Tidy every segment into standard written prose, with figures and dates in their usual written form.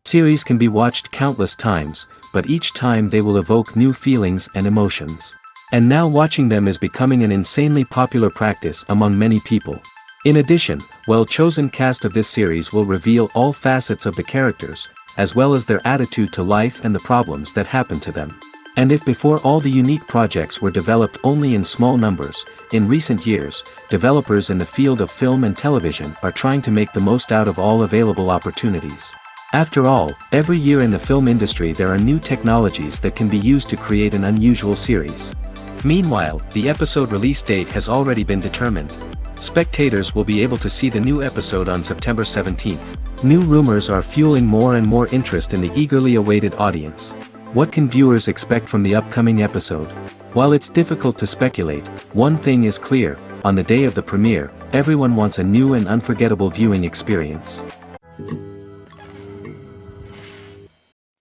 Series can be watched countless times, but each time they will evoke new feelings and emotions. And now watching them is becoming an insanely popular practice among many people. In addition, well-chosen cast of this series will reveal all facets of the characters, as well as their attitude to life and the problems that happen to them. And if before all the unique projects were developed only in small numbers, in recent years, developers in the field of film and television are trying to make the most out of all available opportunities. After all, every year in the film industry there are new technologies that can be used to create an unusual series. Meanwhile, the episode release date has already been determined. Spectators will be able to see the new episode on September 17th. New rumors are fueling more and more interest in the eagerly awaited audience. What can viewers expect from the upcoming episode? While it's difficult to speculate, one thing is clear: on the day of the premiere, everyone wants a new and unforgettable viewing experience.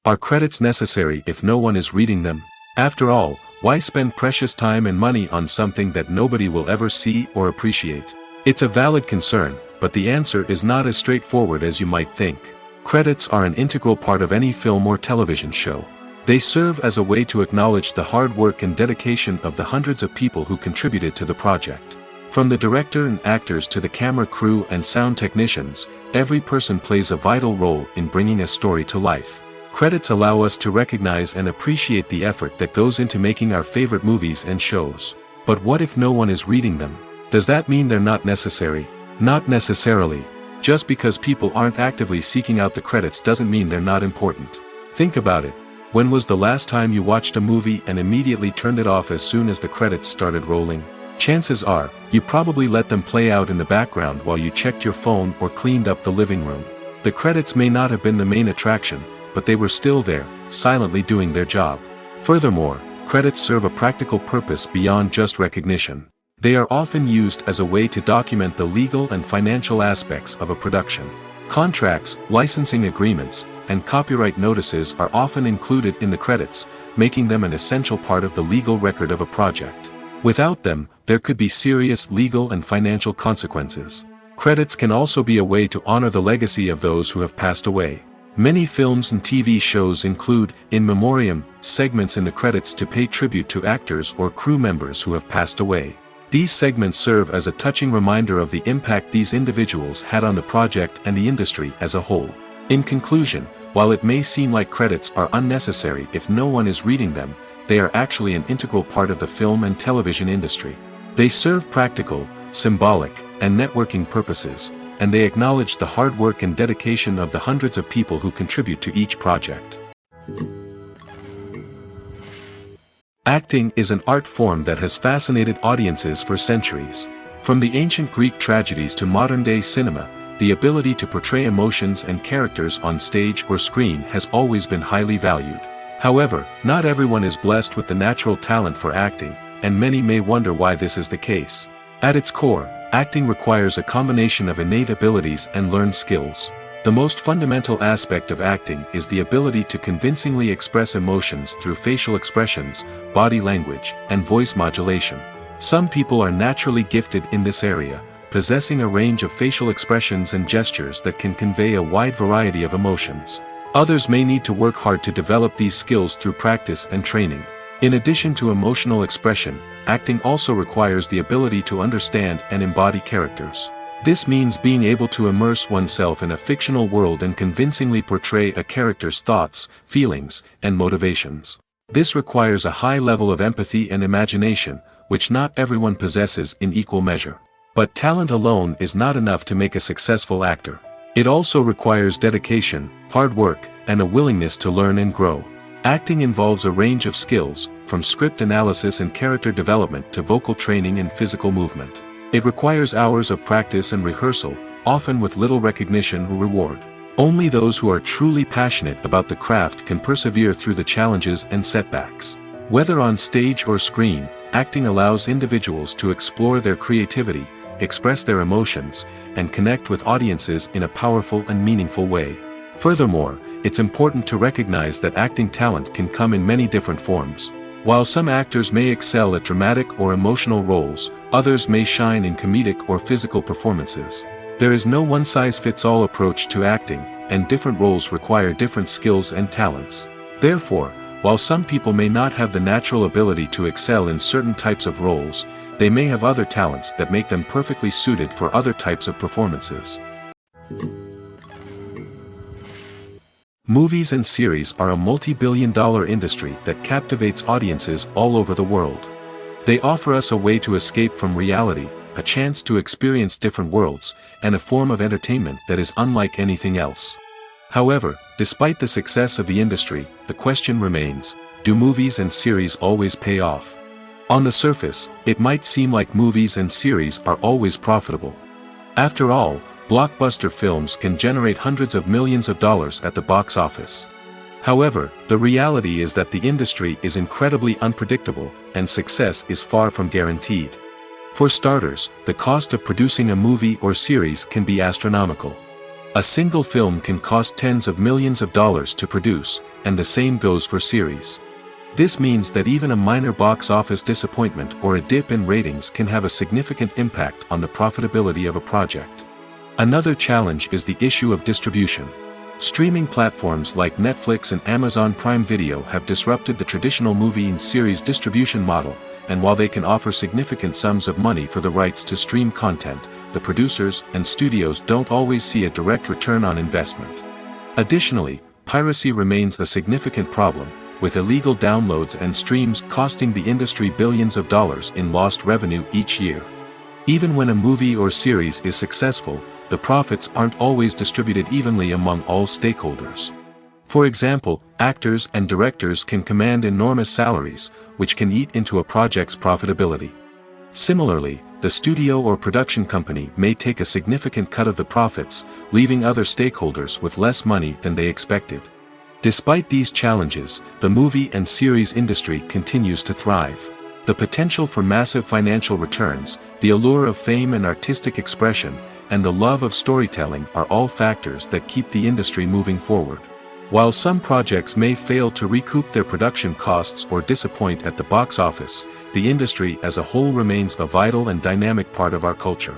Are credits necessary if no one is reading them? After all, why spend precious time and money on something that nobody will ever see or appreciate? It's a valid concern, but the answer is not as straightforward as you might think. Credits are an integral part of any film or television show. They serve as a way to acknowledge the hard work and dedication of the hundreds of people who contributed to the project. From the director and actors to the camera crew and sound technicians, every person plays a vital role in bringing a story to life. Credits allow us to recognize and appreciate the effort that goes into making our favorite movies and shows. But what if no one is reading them? Does that mean they're not necessary? Not necessarily. Just because people aren't actively seeking out the credits doesn't mean they're not important. Think about it. When was the last time you watched a movie and immediately turned it off as soon as the credits started rolling? Chances are, you probably let them play out in the background while you checked your phone or cleaned up the living room. The credits may not have been the main attraction, but they were still there, silently doing their job. Furthermore, credits serve a practical purpose beyond just recognition. They are often used as a way to document the legal and financial aspects of a production. Contracts, licensing agreements, and copyright notices are often included in the credits, making them an essential part of the legal record of a project. Without them, there could be serious legal and financial consequences. Credits can also be a way to honor the legacy of those who have passed away. Many films and TV shows include, in memoriam, segments in the credits to pay tribute to actors or crew members who have passed away. These segments serve as a touching reminder of the impact these individuals had on the project and the industry as a whole. In conclusion, while it may seem like credits are unnecessary if no one is reading them, they are actually an integral part of the film and television industry. They serve practical, symbolic, and networking purposes, and they acknowledge the hard work and dedication of the hundreds of people who contribute to each project. Acting is an art form that has fascinated audiences for centuries. From the ancient Greek tragedies to modern-day cinema, the ability to portray emotions and characters on stage or screen has always been highly valued. However, not everyone is blessed with the natural talent for acting, and many may wonder why this is the case. At its core, acting requires a combination of innate abilities and learned skills. The most fundamental aspect of acting is the ability to convincingly express emotions through facial expressions, body language, and voice modulation. Some people are naturally gifted in this area, possessing a range of facial expressions and gestures that can convey a wide variety of emotions. Others may need to work hard to develop these skills through practice and training. In addition to emotional expression, acting also requires the ability to understand and embody characters. This means being able to immerse oneself in a fictional world and convincingly portray a character's thoughts, feelings, and motivations. This requires a high level of empathy and imagination, which not everyone possesses in equal measure. But talent alone is not enough to make a successful actor. It also requires dedication, hard work, and a willingness to learn and grow. Acting involves a range of skills, from script analysis and character development to vocal training and physical movement. It requires hours of practice and rehearsal, often with little recognition or reward. Only those who are truly passionate about the craft can persevere through the challenges and setbacks. Whether on stage or screen, acting allows individuals to explore their creativity, express their emotions, and connect with audiences in a powerful and meaningful way. Furthermore, it's important to recognize that acting talent can come in many different forms. While some actors may excel at dramatic or emotional roles, others may shine in comedic or physical performances. There is no one-size-fits-all approach to acting, and different roles require different skills and talents. Therefore, while some people may not have the natural ability to excel in certain types of roles, they may have other talents that make them perfectly suited for other types of performances. Movies and series are a multi-billion-dollar industry that captivates audiences all over the world. They offer us a way to escape from reality, a chance to experience different worlds, and a form of entertainment that is unlike anything else. However, despite the success of the industry, the question remains, do movies and series always pay off? On the surface, it might seem like movies and series are always profitable. After all, blockbuster films can generate hundreds of millions of dollars at the box office. However, the reality is that the industry is incredibly unpredictable, and success is far from guaranteed. For starters, the cost of producing a movie or series can be astronomical. A single film can cost tens of millions of dollars to produce, and the same goes for series. This means that even a minor box office disappointment or a dip in ratings can have a significant impact on the profitability of a project. Another challenge is the issue of distribution. Streaming platforms like Netflix and Amazon Prime Video have disrupted the traditional movie and series distribution model, and while they can offer significant sums of money for the rights to stream content, the producers and studios don't always see a direct return on investment. Additionally, piracy remains a significant problem, with illegal downloads and streams costing the industry billions of dollars in lost revenue each year. Even when a movie or series is successful, the profits aren't always distributed evenly among all stakeholders. For example, actors and directors can command enormous salaries, which can eat into a project's profitability. Similarly, the studio or production company may take a significant cut of the profits, leaving other stakeholders with less money than they expected. Despite these challenges, the movie and series industry continues to thrive. The potential for massive financial returns, the allure of fame and artistic expression, and the love of storytelling are all factors that keep the industry moving forward. While some projects may fail to recoup their production costs or disappoint at the box office, the industry as a whole remains a vital and dynamic part of our culture.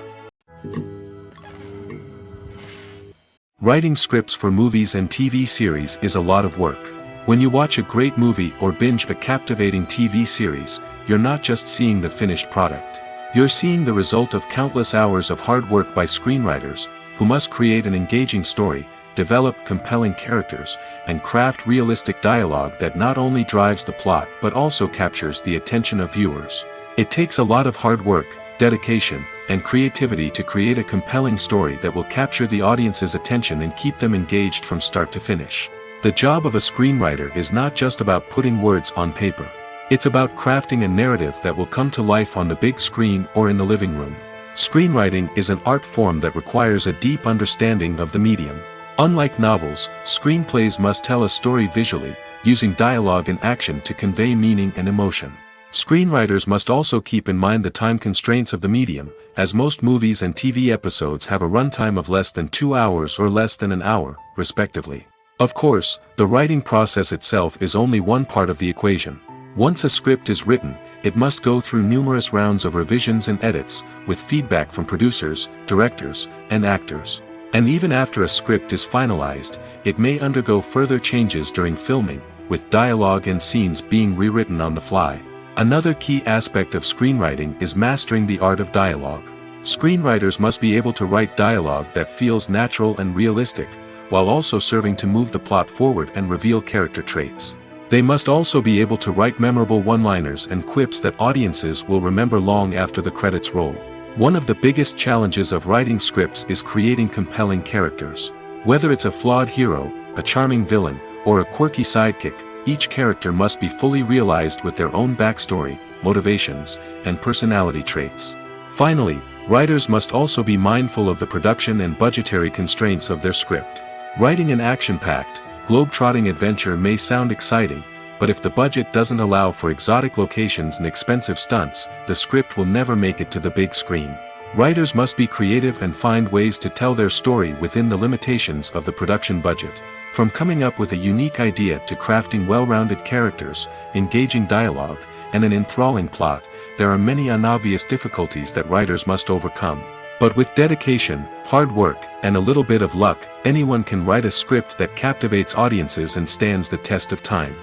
Writing scripts for movies and TV series is a lot of work. When you watch a great movie or binge a captivating TV series, you're not just seeing the finished product. You're seeing the result of countless hours of hard work by screenwriters, who must create an engaging story, develop compelling characters, and craft realistic dialogue that not only drives the plot but also captures the attention of viewers. It takes a lot of hard work, dedication, and creativity to create a compelling story that will capture the audience's attention and keep them engaged from start to finish. The job of a screenwriter is not just about putting words on paper. It's about crafting a narrative that will come to life on the big screen or in the living room. Screenwriting is an art form that requires a deep understanding of the medium. Unlike novels, screenplays must tell a story visually, using dialogue and action to convey meaning and emotion. Screenwriters must also keep in mind the time constraints of the medium, as most movies and TV episodes have a runtime of less than 2 hours or less than an hour, respectively. Of course, the writing process itself is only one part of the equation. Once a script is written, it must go through numerous rounds of revisions and edits, with feedback from producers, directors, and actors. And even after a script is finalized, it may undergo further changes during filming, with dialogue and scenes being rewritten on the fly. Another key aspect of screenwriting is mastering the art of dialogue. Screenwriters must be able to write dialogue that feels natural and realistic, while also serving to move the plot forward and reveal character traits. They must also be able to write memorable one-liners and quips that audiences will remember long after the credits roll. One of the biggest challenges of writing scripts is creating compelling characters. Whether it's a flawed hero, a charming villain, or a quirky sidekick, each character must be fully realized with their own backstory, motivations, and personality traits. Finally, writers must also be mindful of the production and budgetary constraints of their script. Writing an action-packed, globe-trotting adventure may sound exciting, but if the budget doesn't allow for exotic locations and expensive stunts, the script will never make it to the big screen. Writers must be creative and find ways to tell their story within the limitations of the production budget. From coming up with a unique idea to crafting well-rounded characters, engaging dialogue, and an enthralling plot, there are many unobvious difficulties that writers must overcome. But with dedication, hard work, and a little bit of luck, anyone can write a script that captivates audiences and stands the test of time.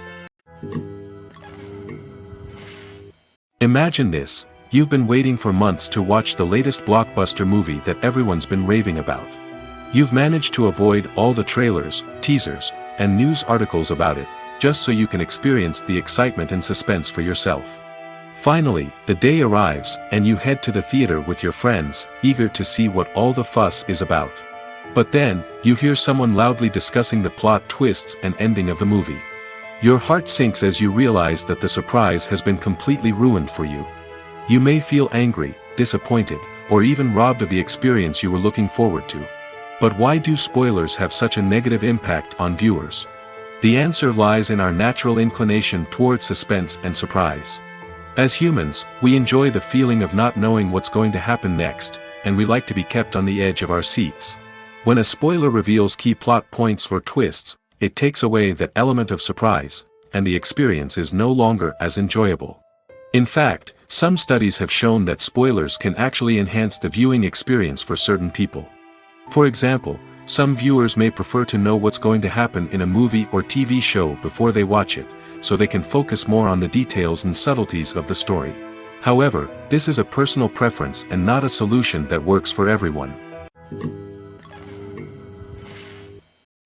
Imagine this: you've been waiting for months to watch the latest blockbuster movie that everyone's been raving about. You've managed to avoid all the trailers, teasers, and news articles about it, just so you can experience the excitement and suspense for yourself. Finally, the day arrives, and you head to the theater with your friends, eager to see what all the fuss is about. But then, you hear someone loudly discussing the plot twists and ending of the movie. Your heart sinks as you realize that the surprise has been completely ruined for you. You may feel angry, disappointed, or even robbed of the experience you were looking forward to. But why do spoilers have such a negative impact on viewers? The answer lies in our natural inclination toward suspense and surprise. As humans, we enjoy the feeling of not knowing what's going to happen next, and we like to be kept on the edge of our seats. When a spoiler reveals key plot points or twists, it takes away that element of surprise, and the experience is no longer as enjoyable. In fact, some studies have shown that spoilers can actually enhance the viewing experience for certain people. For example, some viewers may prefer to know what's going to happen in a movie or TV show before they watch it, so they can focus more on the details and subtleties of the story. However, this is a personal preference and not a solution that works for everyone.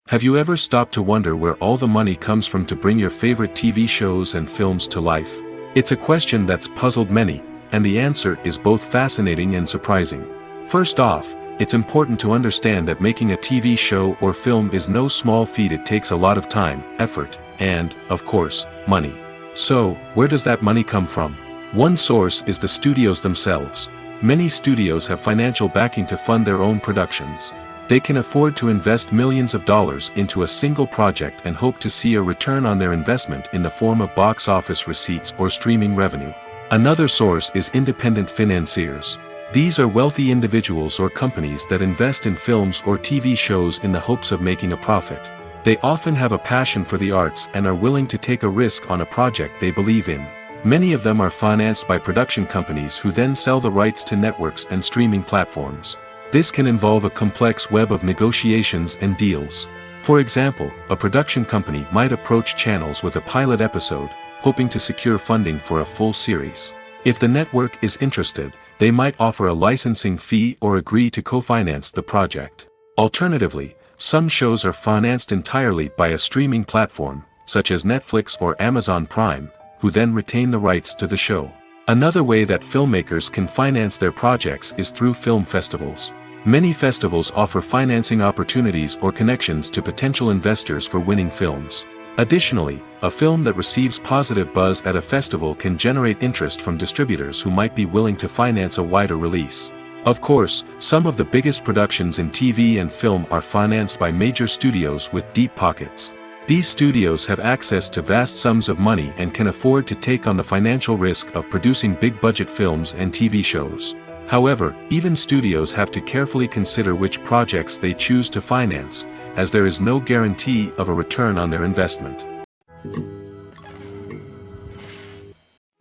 Have you ever stopped to wonder where all the money comes from to bring your favorite TV shows and films to life? It's a question that's puzzled many, and the answer is both fascinating and surprising. First off, it's important to understand that making a TV show or film is no small feat. It takes a lot of time, effort, and, of course, money. So, where does that money come from? One source is the studios themselves. Many studios have financial backing to fund their own productions. They can afford to invest millions of dollars into a single project and hope to see a return on their investment in the form of box office receipts or streaming revenue. Another source is independent financiers. These are wealthy individuals or companies that invest in films or TV shows in the hopes of making a profit. They often have a passion for the arts and are willing to take a risk on a project they believe in. Many of them are financed by production companies who then sell the rights to networks and streaming platforms. This can involve a complex web of negotiations and deals. For example, a production company might approach channels with a pilot episode, hoping to secure funding for a full series. If the network is interested, they might offer a licensing fee or agree to co-finance the project. Alternatively, some shows are financed entirely by a streaming platform, such as Netflix or Amazon Prime, who then retain the rights to the show. Another way that filmmakers can finance their projects is through film festivals. Many festivals offer financing opportunities or connections to potential investors for winning films. Additionally, a film that receives positive buzz at a festival can generate interest from distributors who might be willing to finance a wider release. Of course, some of the biggest productions in TV and film are financed by major studios with deep pockets. These studios have access to vast sums of money and can afford to take on the financial risk of producing big-budget films and TV shows. However, even studios have to carefully consider which projects they choose to finance, as there is no guarantee of a return on their investment.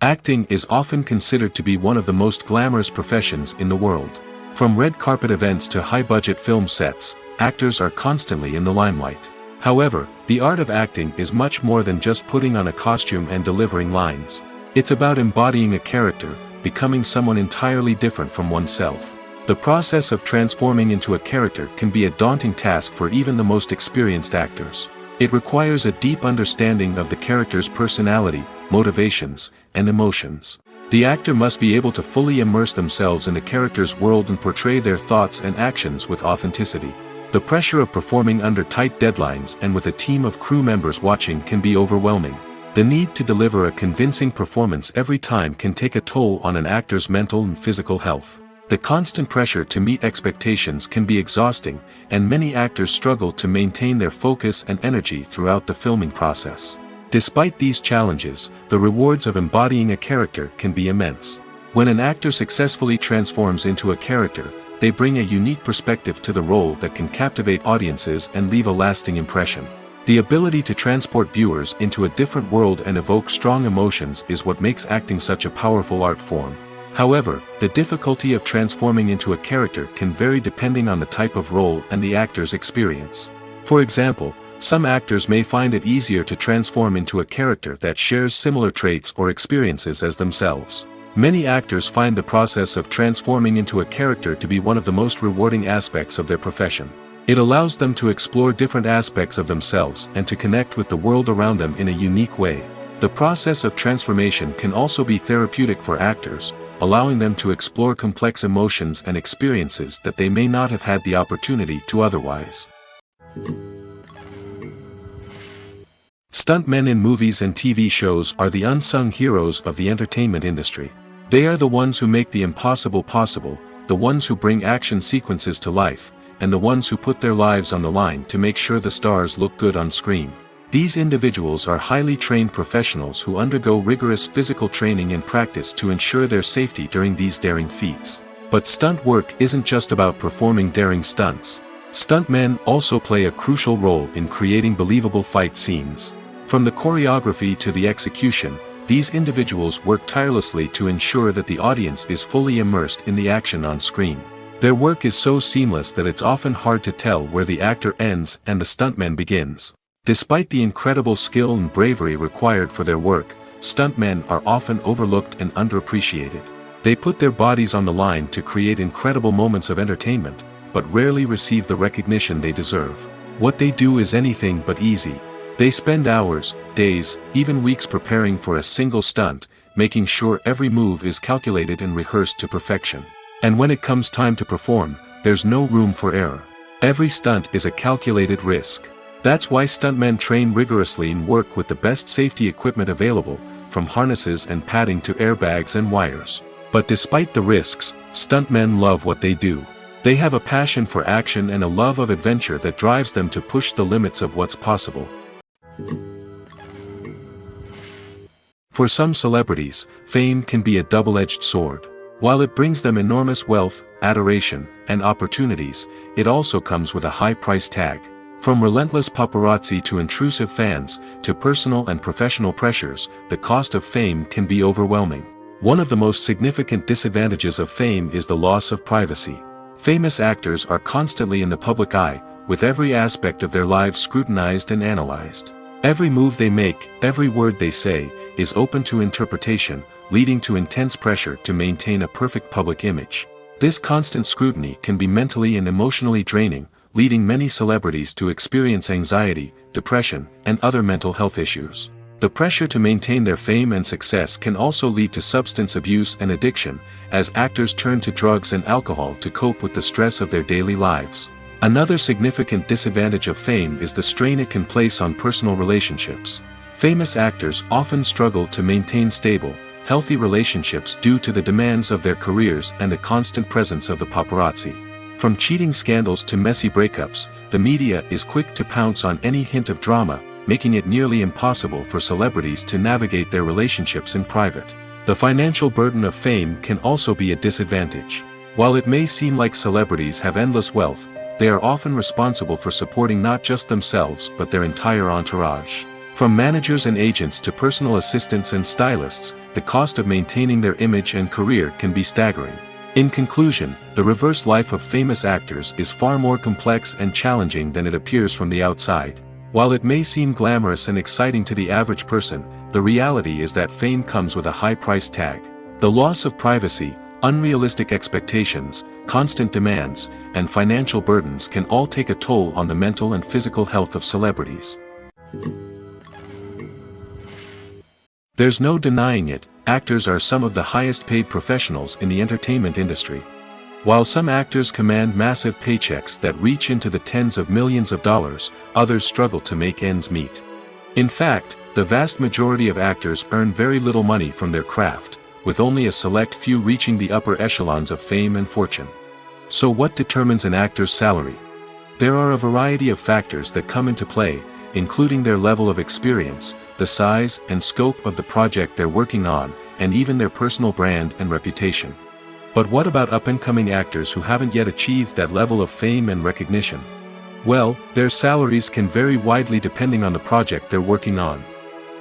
Acting is often considered to be one of the most glamorous professions in the world. From red carpet events to high-budget film sets, actors are constantly in the limelight. However, the art of acting is much more than just putting on a costume and delivering lines. It's about embodying a character, becoming someone entirely different from oneself. The process of transforming into a character can be a daunting task for even the most experienced actors. It requires a deep understanding of the character's personality, motivations, and emotions. The actor must be able to fully immerse themselves in the character's world and portray their thoughts and actions with authenticity. The pressure of performing under tight deadlines and with a team of crew members watching can be overwhelming. The need to deliver a convincing performance every time can take a toll on an actor's mental and physical health. The constant pressure to meet expectations can be exhausting, and many actors struggle to maintain their focus and energy throughout the filming process. Despite these challenges, the rewards of embodying a character can be immense. When an actor successfully transforms into a character, they bring a unique perspective to the role that can captivate audiences and leave a lasting impression. The ability to transport viewers into a different world and evoke strong emotions is what makes acting such a powerful art form. However, the difficulty of transforming into a character can vary depending on the type of role and the actor's experience. For example, some actors may find it easier to transform into a character that shares similar traits or experiences as themselves. Many actors find the process of transforming into a character to be one of the most rewarding aspects of their profession. It allows them to explore different aspects of themselves and to connect with the world around them in a unique way. The process of transformation can also be therapeutic for actors, allowing them to explore complex emotions and experiences that they may not have had the opportunity to otherwise. Stuntmen in movies and TV shows are the unsung heroes of the entertainment industry. They are the ones who make the impossible possible, the ones who bring action sequences to life, and the ones who put their lives on the line to make sure the stars look good on screen. These individuals are highly trained professionals who undergo rigorous physical training and practice to ensure their safety during these daring feats. But stunt work isn't just about performing daring stunts. Stuntmen also play a crucial role in creating believable fight scenes. From the choreography to the execution, these individuals work tirelessly to ensure that the audience is fully immersed in the action on screen. Their work is so seamless that it's often hard to tell where the actor ends and the stuntman begins. Despite the incredible skill and bravery required for their work, stuntmen are often overlooked and underappreciated. They put their bodies on the line to create incredible moments of entertainment, but rarely receive the recognition they deserve. What they do is anything but easy. They spend hours, days, even weeks preparing for a single stunt, making sure every move is calculated and rehearsed to perfection. And when it comes time to perform, there's no room for error. Every stunt is a calculated risk. That's why stuntmen train rigorously and work with the best safety equipment available, from harnesses and padding to airbags and wires. But despite the risks, stuntmen love what they do. They have a passion for action and a love of adventure that drives them to push the limits of what's possible. For some celebrities, fame can be a double-edged sword. While it brings them enormous wealth, adoration, and opportunities, it also comes with a high price tag. From relentless paparazzi to intrusive fans, to personal and professional pressures, the cost of fame can be overwhelming. One of the most significant disadvantages of fame is the loss of privacy. Famous actors are constantly in the public eye, with every aspect of their lives scrutinized and analyzed. Every move they make, every word they say, is open to interpretation, leading to intense pressure to maintain a perfect public image. This constant scrutiny can be mentally and emotionally draining, leading many celebrities to experience anxiety, depression, and other mental health issues. The pressure to maintain their fame and success can also lead to substance abuse and addiction, as actors turn to drugs and alcohol to cope with the stress of their daily lives. Another significant disadvantage of fame is the strain it can place on personal relationships. Famous actors often struggle to maintain stable, healthy relationships due to the demands of their careers and the constant presence of the paparazzi. From cheating scandals to messy breakups, the media is quick to pounce on any hint of drama, making it nearly impossible for celebrities to navigate their relationships in private. The financial burden of fame can also be a disadvantage. While it may seem like celebrities have endless wealth, they are often responsible for supporting not just themselves but their entire entourage. From managers and agents to personal assistants and stylists, the cost of maintaining their image and career can be staggering. In conclusion, the reverse life of famous actors is far more complex and challenging than it appears from the outside. While it may seem glamorous and exciting to the average person, the reality is that fame comes with a high price tag. The loss of privacy, Unrealistic expectations, constant demands, and financial burdens can all take a toll on the mental and physical health of celebrities. There's no denying it, actors are some of the highest paid professionals in the entertainment industry. While some actors command massive paychecks that reach into the tens of millions of dollars, others struggle to make ends meet. In fact, the vast majority of actors earn very little money from their craft, with only a select few reaching the upper echelons of fame and fortune. So what determines an actor's salary? There are a variety of factors that come into play, including their level of experience, the size and scope of the project they're working on, and even their personal brand and reputation. But what about up-and-coming actors who haven't yet achieved that level of fame and recognition? Well, their salaries can vary widely depending on the project they're working on.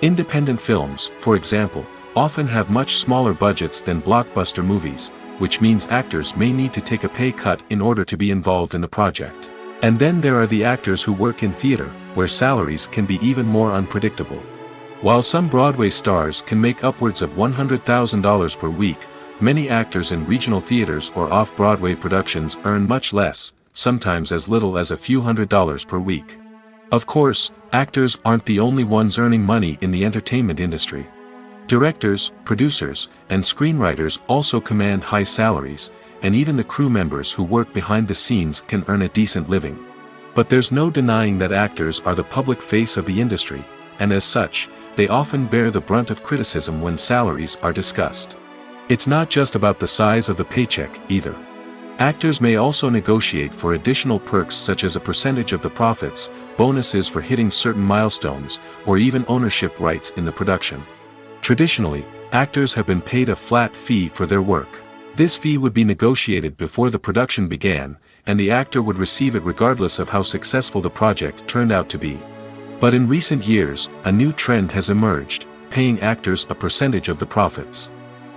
Independent films, for example, often have much smaller budgets than blockbuster movies, which means actors may need to take a pay cut in order to be involved in the project. And then there are the actors who work in theater, where salaries can be even more unpredictable. While some Broadway stars can make upwards of $100,000 per week, many actors in regional theaters or off-Broadway productions earn much less, sometimes as little as a few $100s per week. Of course, actors aren't the only ones earning money in the entertainment industry. Directors, producers, and screenwriters also command high salaries, and even the crew members who work behind the scenes can earn a decent living. But there's no denying that actors are the public face of the industry, and as such, they often bear the brunt of criticism when salaries are discussed. It's not just about the size of the paycheck, either. Actors may also negotiate for additional perks such as a percentage of the profits, bonuses for hitting certain milestones, or even ownership rights in the production. Traditionally, actors have been paid a flat fee for their work. This fee would be negotiated before the production began, and the actor would receive it regardless of how successful the project turned out to be. But in recent years, a new trend has emerged, paying actors a percentage of the profits.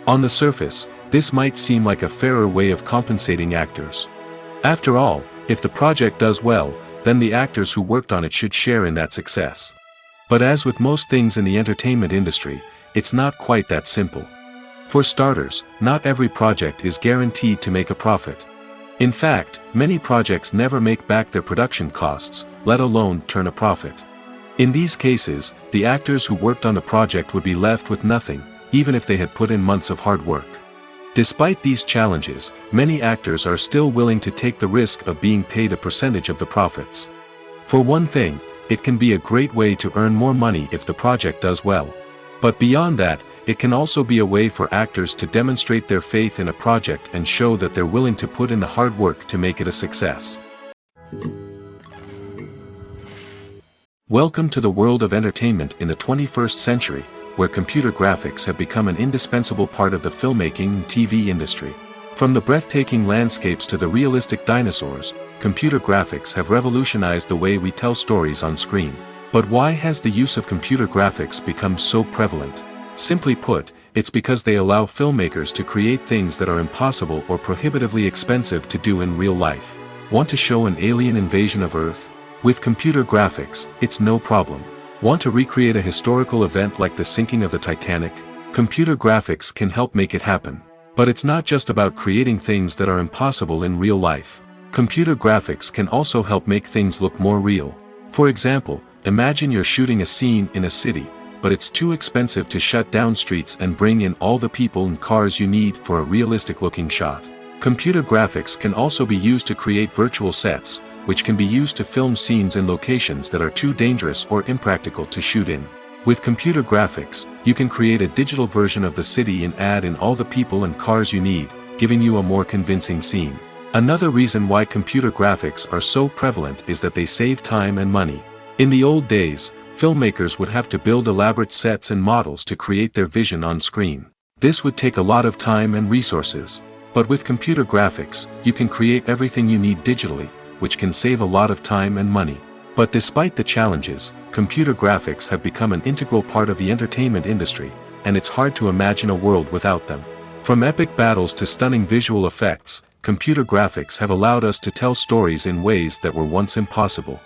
On the surface, this might seem like a fairer way of compensating actors. After all, if the project does well, then the actors who worked on it should share in that success. But as with most things in the entertainment industry, it's not quite that simple. For starters, not every project is guaranteed to make a profit. In fact, many projects never make back their production costs, let alone turn a profit. In these cases, the actors who worked on the project would be left with nothing, even if they had put in months of hard work. Despite these challenges, many actors are still willing to take the risk of being paid a percentage of the profits. For one thing, it can be a great way to earn more money if the project does well. But beyond that, it can also be a way for actors to demonstrate their faith in a project and show that they're willing to put in the hard work to make it a success. Welcome to the world of entertainment in the 21st century, where computer graphics have become an indispensable part of the filmmaking and TV industry. From the breathtaking landscapes to the realistic dinosaurs, computer graphics have revolutionized the way we tell stories on screen. But why has the use of computer graphics become so prevalent? Simply put, it's because they allow filmmakers to create things that are impossible or prohibitively expensive to do in real life. Want to show an alien invasion of Earth? With computer graphics, it's no problem. Want to recreate a historical event like the sinking of the Titanic? Computer graphics can help make it happen. But it's not just about creating things that are impossible in real life. Computer graphics can also help make things look more real. For example, imagine you're shooting a scene in a city, but it's too expensive to shut down streets and bring in all the people and cars you need for a realistic-looking shot. Computer graphics can also be used to create virtual sets, which can be used to film scenes in locations that are too dangerous or impractical to shoot in. With computer graphics, you can create a digital version of the city and add in all the people and cars you need, giving you a more convincing scene. Another reason why computer graphics are so prevalent is that they save time and money. In the old days, filmmakers would have to build elaborate sets and models to create their vision on screen. This would take a lot of time and resources. But with computer graphics, you can create everything you need digitally, which can save a lot of time and money. But despite the challenges, computer graphics have become an integral part of the entertainment industry, and it's hard to imagine a world without them. From epic battles to stunning visual effects, computer graphics have allowed us to tell stories in ways that were once impossible.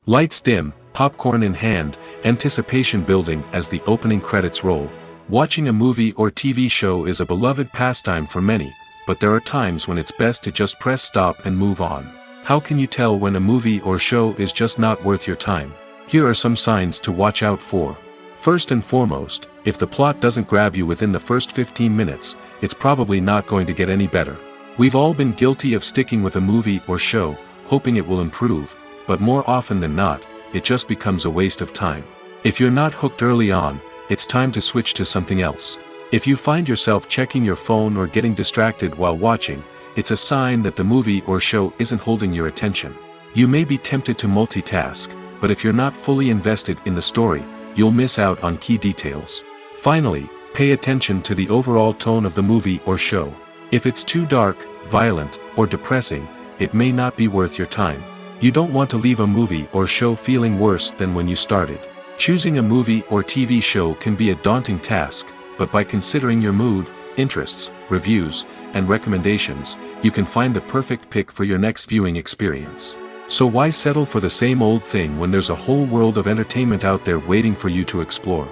Lights dim, popcorn in hand, anticipation building as the opening credits roll. Watching a movie or TV show is a beloved pastime for many, but there are times when it's best to just press stop and move on. How can you tell when a movie or show is just not worth your time? Here are some signs to watch out for. First and foremost, if the plot doesn't grab you within the first 15 minutes, it's probably not going to get any better. We've all been guilty of sticking with a movie or show, hoping it will improve, but more often than not, it just becomes a waste of time. If you're not hooked early on, it's time to switch to something else. If you find yourself checking your phone or getting distracted while watching, it's a sign that the movie or show isn't holding your attention. You may be tempted to multitask, but if you're not fully invested in the story, you'll miss out on key details. Finally, pay attention to the overall tone of the movie or show. If it's too dark, violent, or depressing, it may not be worth your time. You don't want to leave a movie or show feeling worse than when you started. Choosing a movie or TV show can be a daunting task, but by considering your mood, interests, reviews, and recommendations, you can find the perfect pick for your next viewing experience. So why settle for the same old thing when there's a whole world of entertainment out there waiting for you to explore?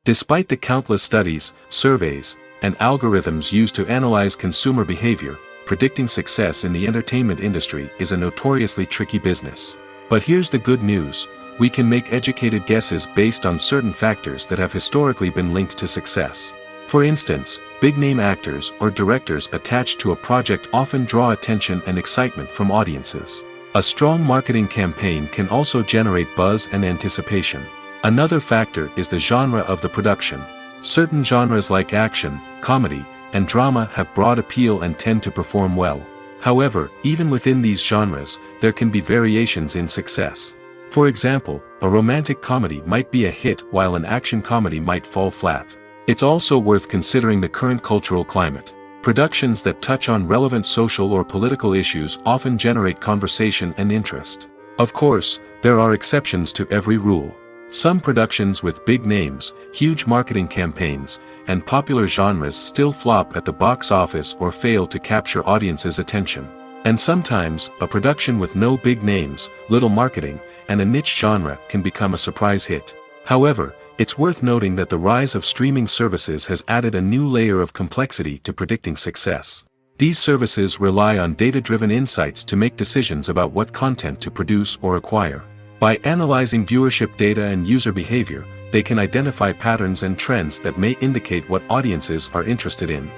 Despite the countless studies, surveys, and algorithms used to analyze consumer behavior, predicting success in the entertainment industry is a notoriously tricky business. But here's the good news: we can make educated guesses based on certain factors that have historically been linked to success. For instance, big-name actors or directors attached to a project often draw attention and excitement from audiences. A strong marketing campaign can also generate buzz and anticipation. Another factor is the genre of the production. Certain genres like action, comedy, and drama have broad appeal and tend to perform well. However, even within these genres, there can be variations in success. For example, a romantic comedy might be a hit while an action comedy might fall flat. It's also worth considering the current cultural climate. Productions that touch on relevant social or political issues often generate conversation and interest. Of course, there are exceptions to every rule. Some productions with big names, huge marketing campaigns, and popular genres still flop at the box office or fail to capture audiences' attention. And sometimes, a production with no big names, little marketing, and a niche genre can become a surprise hit. However, it's worth noting that the rise of streaming services has added a new layer of complexity to predicting success. These services rely on data-driven insights to make decisions about what content to produce or acquire. By analyzing viewership data and user behavior, they can identify patterns and trends that may indicate what audiences are interested in.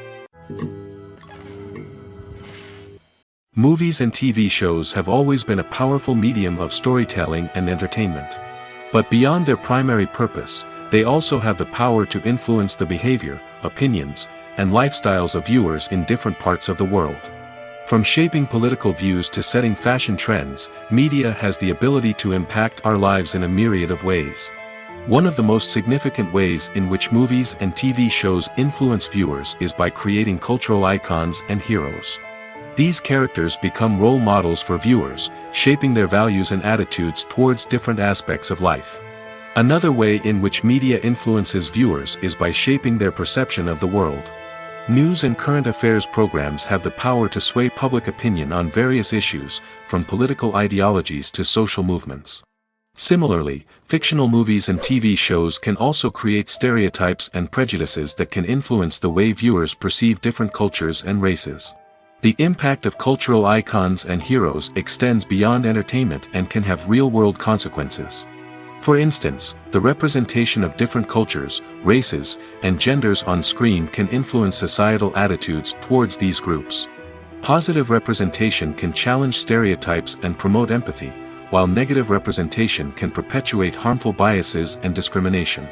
Movies and TV shows have always been a powerful medium of storytelling and entertainment. But beyond their primary purpose, they also have the power to influence the behavior, opinions, and lifestyles of viewers in different parts of the world. From shaping political views to setting fashion trends, media has the ability to impact our lives in a myriad of ways. One of the most significant ways in which movies and TV shows influence viewers is by creating cultural icons and heroes. These characters become role models for viewers, shaping their values and attitudes towards different aspects of life. Another way in which media influences viewers is by shaping their perception of the world. News and current affairs programs have the power to sway public opinion on various issues, from political ideologies to social movements. Similarly, fictional movies and TV shows can also create stereotypes and prejudices that can influence the way viewers perceive different cultures and races. The impact of cultural icons and heroes extends beyond entertainment and can have real-world consequences. For instance, the representation of different cultures, races, and genders on screen can influence societal attitudes towards these groups. Positive representation can challenge stereotypes and promote empathy, while negative representation can perpetuate harmful biases and discrimination.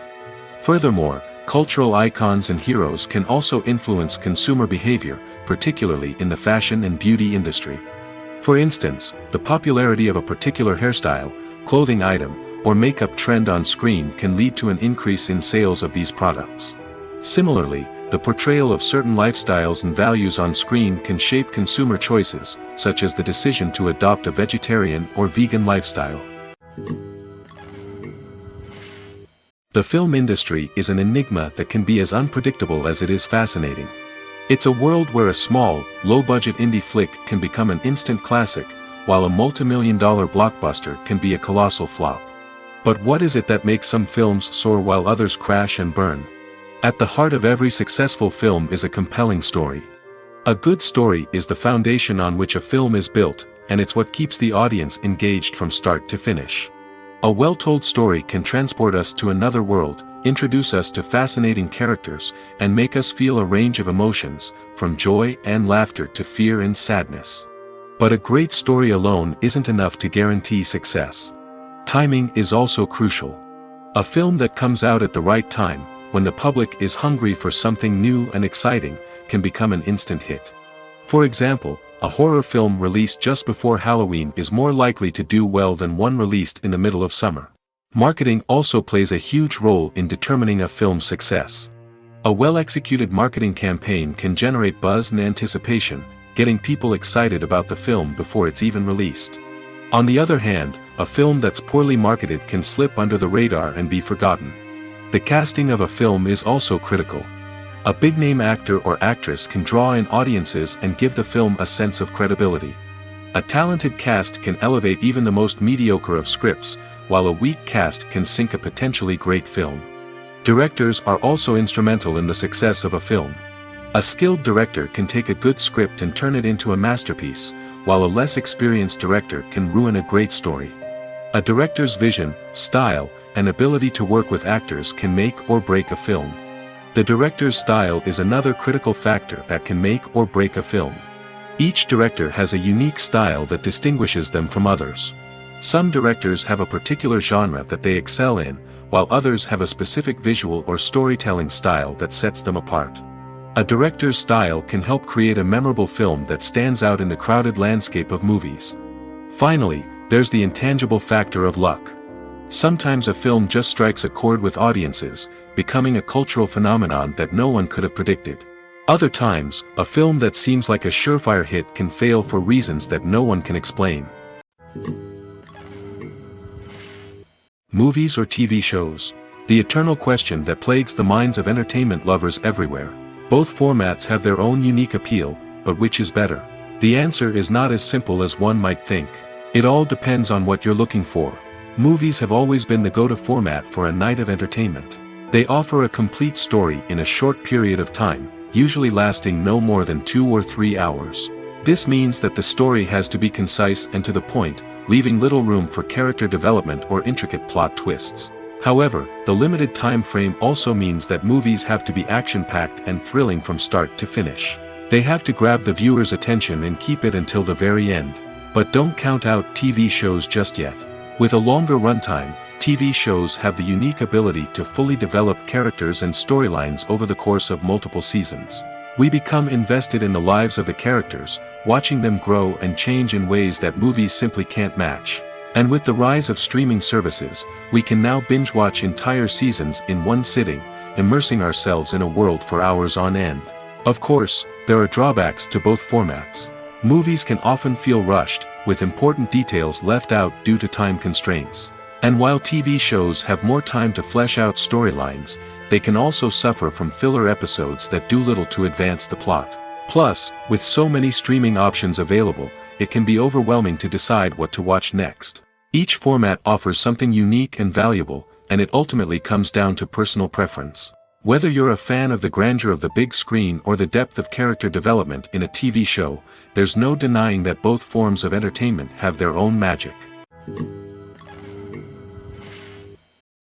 Furthermore, cultural icons and heroes can also influence consumer behavior, particularly in the fashion and beauty industry. For instance, the popularity of a particular hairstyle, clothing item, or makeup trend on screen can lead to an increase in sales of these products. Similarly, the portrayal of certain lifestyles and values on screen can shape consumer choices, such as the decision to adopt a vegetarian or vegan lifestyle. The film industry is an enigma that can be as unpredictable as it is fascinating. It's a world where a small, low-budget indie flick can become an instant classic, while a multi-million-dollar blockbuster can be a colossal flop. But what is it that makes some films soar while others crash and burn? At the heart of every successful film is a compelling story. A good story is the foundation on which a film is built, and it's what keeps the audience engaged from start to finish. A well-told story can transport us to another world, introduce us to fascinating characters, and make us feel a range of emotions, from joy and laughter to fear and sadness. But a great story alone isn't enough to guarantee success. Timing is also crucial. A film that comes out at the right time, when the public is hungry for something new and exciting, can become an instant hit. For example, a horror film released just before Halloween is more likely to do well than one released in the middle of summer. Marketing also plays a huge role in determining a film's success. A well-executed marketing campaign can generate buzz and anticipation, getting people excited about the film before it's even released. On the other hand, a film that's poorly marketed can slip under the radar and be forgotten. The casting of a film is also critical. A big-name actor or actress can draw in audiences and give the film a sense of credibility. A talented cast can elevate even the most mediocre of scripts, while a weak cast can sink a potentially great film. Directors are also instrumental in the success of a film. A skilled director can take a good script and turn it into a masterpiece, while a less experienced director can ruin a great story. A director's vision, style, and ability to work with actors can make or break a film. The director's style is another critical factor that can make or break a film. Each director has a unique style that distinguishes them from others. Some directors have a particular genre that they excel in, while others have a specific visual or storytelling style that sets them apart. A director's style can help create a memorable film that stands out in the crowded landscape of movies. Finally, there's the intangible factor of luck. Sometimes a film just strikes a chord with audiences, becoming a cultural phenomenon that no one could have predicted. Other times, a film that seems like a surefire hit can fail for reasons that no one can explain. Movies or TV shows? The eternal question that plagues the minds of entertainment lovers everywhere. Both formats have their own unique appeal, but which is better? The answer is not as simple as one might think. It all depends on what you're looking for. Movies have always been the go-to format for a night of entertainment. They offer a complete story in a short period of time, usually lasting no more than 2 or 3 hours. This means that the story has to be concise and to the point, leaving little room for character development or intricate plot twists. However, the limited time frame also means that movies have to be action-packed and thrilling from start to finish. They have to grab the viewer's attention and keep it until the very end. But don't count out TV shows just yet. With a longer runtime, TV shows have the unique ability to fully develop characters and storylines over the course of multiple seasons. We become invested in the lives of the characters, watching them grow and change in ways that movies simply can't match. And with the rise of streaming services, we can now binge-watch entire seasons in one sitting, immersing ourselves in a world for hours on end. Of course, there are drawbacks to both formats. Movies can often feel rushed, with important details left out due to time constraints. And while TV shows have more time to flesh out storylines, they can also suffer from filler episodes that do little to advance the plot. Plus, with so many streaming options available, it can be overwhelming to decide what to watch next. Each format offers something unique and valuable, and it ultimately comes down to personal preference. Whether you're a fan of the grandeur of the big screen or the depth of character development in a TV show, there's no denying that both forms of entertainment have their own magic.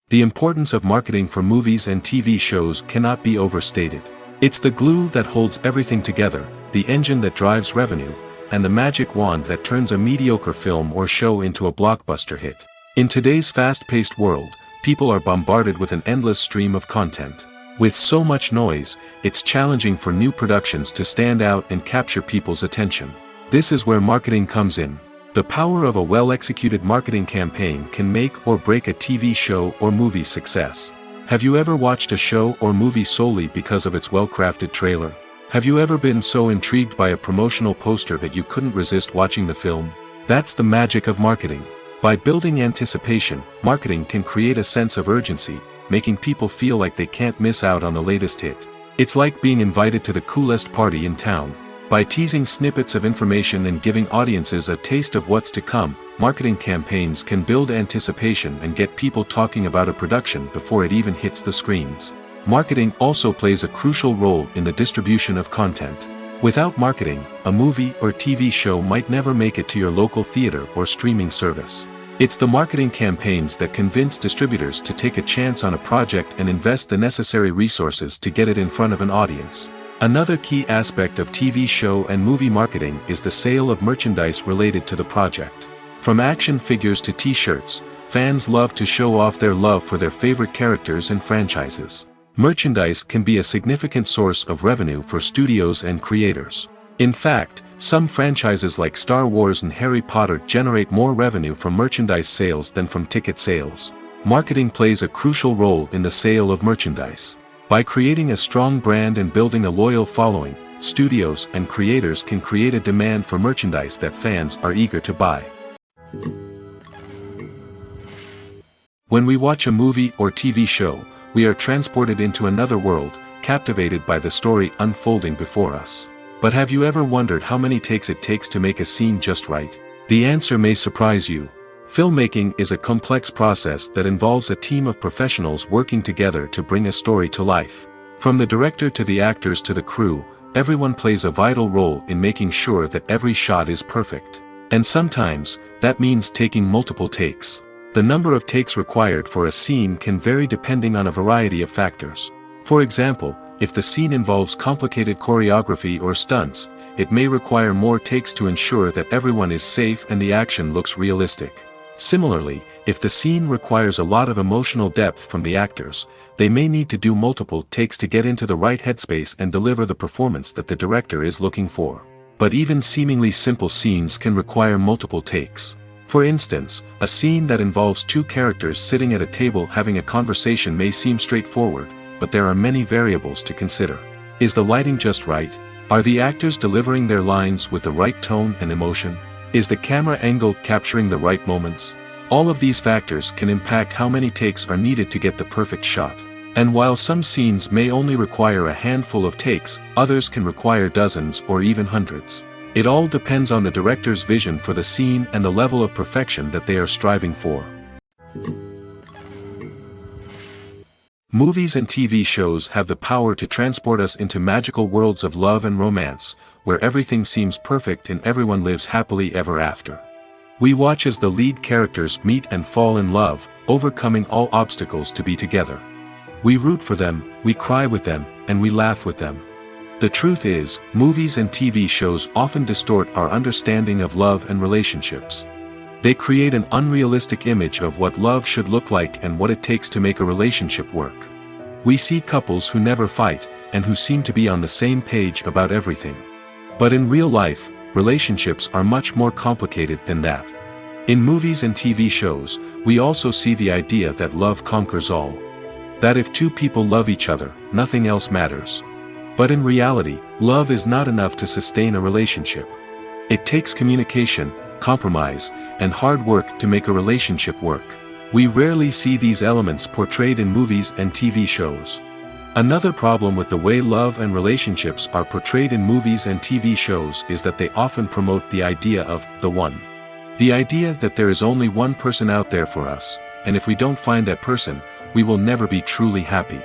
The importance of marketing for movies and TV shows cannot be overstated. It's the glue that holds everything together, the engine that drives revenue, and the magic wand that turns a mediocre film or show into a blockbuster hit. In today's fast-paced world, people are bombarded with an endless stream of content. With so much noise, it's challenging for new productions to stand out and capture people's attention. This is where marketing comes in. The power of a well-executed marketing campaign can make or break a TV show or movie's success. Have you ever watched a show or movie solely because of its well-crafted trailer? Have you ever been so intrigued by a promotional poster that you couldn't resist watching the film? That's the magic of marketing. By building anticipation, marketing can create a sense of urgency, making people feel like they can't miss out on the latest hit. It's like being invited to the coolest party in town. By teasing snippets of information and giving audiences a taste of what's to come, marketing campaigns can build anticipation and get people talking about a production before it even hits the screens. Marketing also plays a crucial role in the distribution of content. Without marketing, a movie or TV show might never make it to your local theater or streaming service. It's the marketing campaigns that convince distributors to take a chance on a project and invest the necessary resources to get it in front of an audience. Another key aspect of TV show and movie marketing is the sale of merchandise related to the project. From action figures to t-shirts, fans love to show off their love for their favorite characters and franchises. Merchandise can be a significant source of revenue for studios and creators. In fact, some franchises like Star Wars and Harry Potter generate more revenue from merchandise sales than from ticket sales. Marketing plays a crucial role in the sale of merchandise. By creating a strong brand and building a loyal following, studios and creators can create a demand for merchandise that fans are eager to buy. When we watch a movie or TV show, we are transported into another world, captivated by the story unfolding before us. But have you ever wondered how many takes it takes to make a scene just right? The answer may surprise you. Filmmaking is a complex process that involves a team of professionals working together to bring a story to life. From the director to the actors to the crew, everyone plays a vital role in making sure that every shot is perfect. And sometimes, that means taking multiple takes. The number of takes required for a scene can vary depending on a variety of factors. For example, if the scene involves complicated choreography or stunts, it may require more takes to ensure that everyone is safe and the action looks realistic. Similarly, if the scene requires a lot of emotional depth from the actors, they may need to do multiple takes to get into the right headspace and deliver the performance that the director is looking for. But even seemingly simple scenes can require multiple takes. For instance, a scene that involves two characters sitting at a table having a conversation may seem straightforward, but there are many variables to consider. Is the lighting just right? Are the actors delivering their lines with the right tone and emotion? Is the camera angle capturing the right moments? All of these factors can impact how many takes are needed to get the perfect shot. And while some scenes may only require a handful of takes, others can require dozens or even hundreds. It all depends on the director's vision for the scene and the level of perfection that they are striving for. Movies and TV shows have the power to transport us into magical worlds of love and romance, where everything seems perfect and everyone lives happily ever after. We watch as the lead characters meet and fall in love, overcoming all obstacles to be together. We root for them, we cry with them, and we laugh with them. The truth is, movies and TV shows often distort our understanding of love and relationships. They create an unrealistic image of what love should look like and what it takes to make a relationship work. We see couples who never fight, and who seem to be on the same page about everything. But in real life, relationships are much more complicated than that. In movies and TV shows, we also see the idea that love conquers all. That if two people love each other, nothing else matters. But in reality, love is not enough to sustain a relationship. It takes communication, compromise, and hard work to make a relationship work. We rarely see these elements portrayed in movies and TV shows. Another problem with the way love and relationships are portrayed in movies and TV shows is that they often promote the idea of the one. The idea that there is only one person out there for us, and if we don't find that person, we will never be truly happy.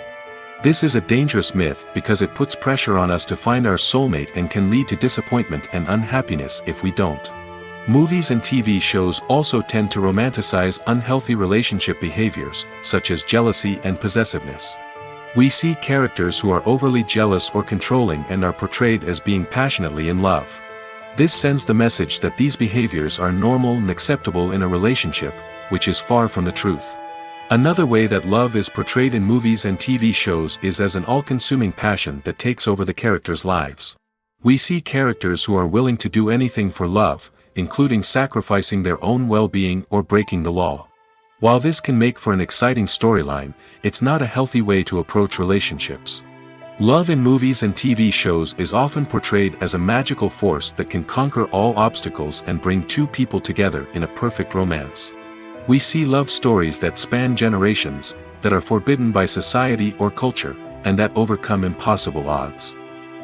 This is a dangerous myth because it puts pressure on us to find our soulmate and can lead to disappointment and unhappiness if we don't. Movies and TV shows also tend to romanticize unhealthy relationship behaviors, such as jealousy and possessiveness. We see characters who are overly jealous or controlling and are portrayed as being passionately in love. This sends the message that these behaviors are normal and acceptable in a relationship, which is far from the truth. Another way that love is portrayed in movies and TV shows is as an all-consuming passion that takes over the characters' lives. We see characters who are willing to do anything for love, including sacrificing their own well-being or breaking the law. While this can make for an exciting storyline, it's not a healthy way to approach relationships. Love in movies and TV shows is often portrayed as a magical force that can conquer all obstacles and bring two people together in a perfect romance. We see love stories that span generations, that are forbidden by society or culture, and that overcome impossible odds.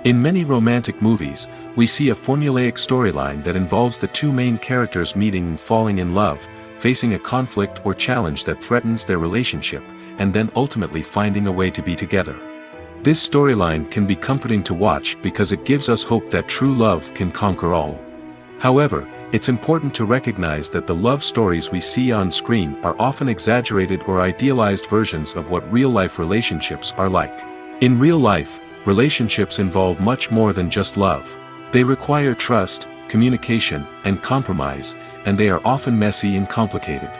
In many romantic movies, we see a formulaic storyline that involves the two main characters meeting and falling in love, facing a conflict or challenge that threatens their relationship, and then ultimately finding a way to be together. This storyline can be comforting to watch because it gives us hope that true love can conquer all. However, it's important to recognize that the love stories we see on screen are often exaggerated or idealized versions of what real-life relationships are like. In real life, relationships involve much more than just love. They require trust, communication, and compromise, and they are often messy and complicated.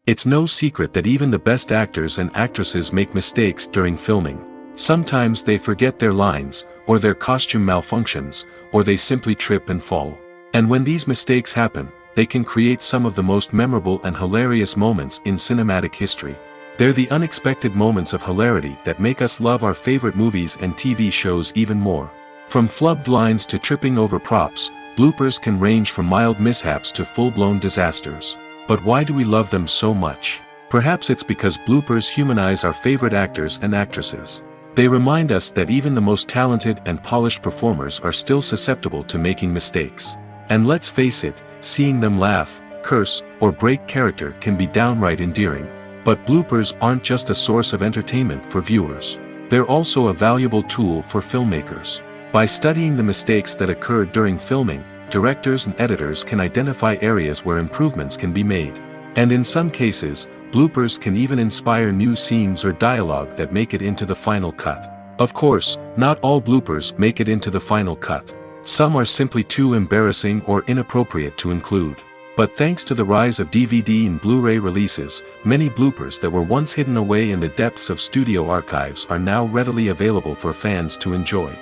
It's no secret that even the best actors and actresses make mistakes during filming. Sometimes they forget their lines, or their costume malfunctions, or they simply trip and fall. And when these mistakes happen, they can create some of the most memorable and hilarious moments in cinematic history. They're the unexpected moments of hilarity that make us love our favorite movies and TV shows even more. From flubbed lines to tripping over props, bloopers can range from mild mishaps to full-blown disasters. But why do we love them so much? Perhaps it's because bloopers humanize our favorite actors and actresses. They remind us that even the most talented and polished performers are still susceptible to making mistakes. And let's face it, seeing them laugh, curse, or break character can be downright endearing. But bloopers aren't just a source of entertainment for viewers. They're also a valuable tool for filmmakers. By studying the mistakes that occurred during filming, directors and editors can identify areas where improvements can be made. And in some cases, bloopers can even inspire new scenes or dialogue that make it into the final cut. Of course, not all bloopers make it into the final cut. Some are simply too embarrassing or inappropriate to include. But thanks to the rise of DVD and Blu-ray releases, many bloopers that were once hidden away in the depths of studio archives are now readily available for fans to enjoy.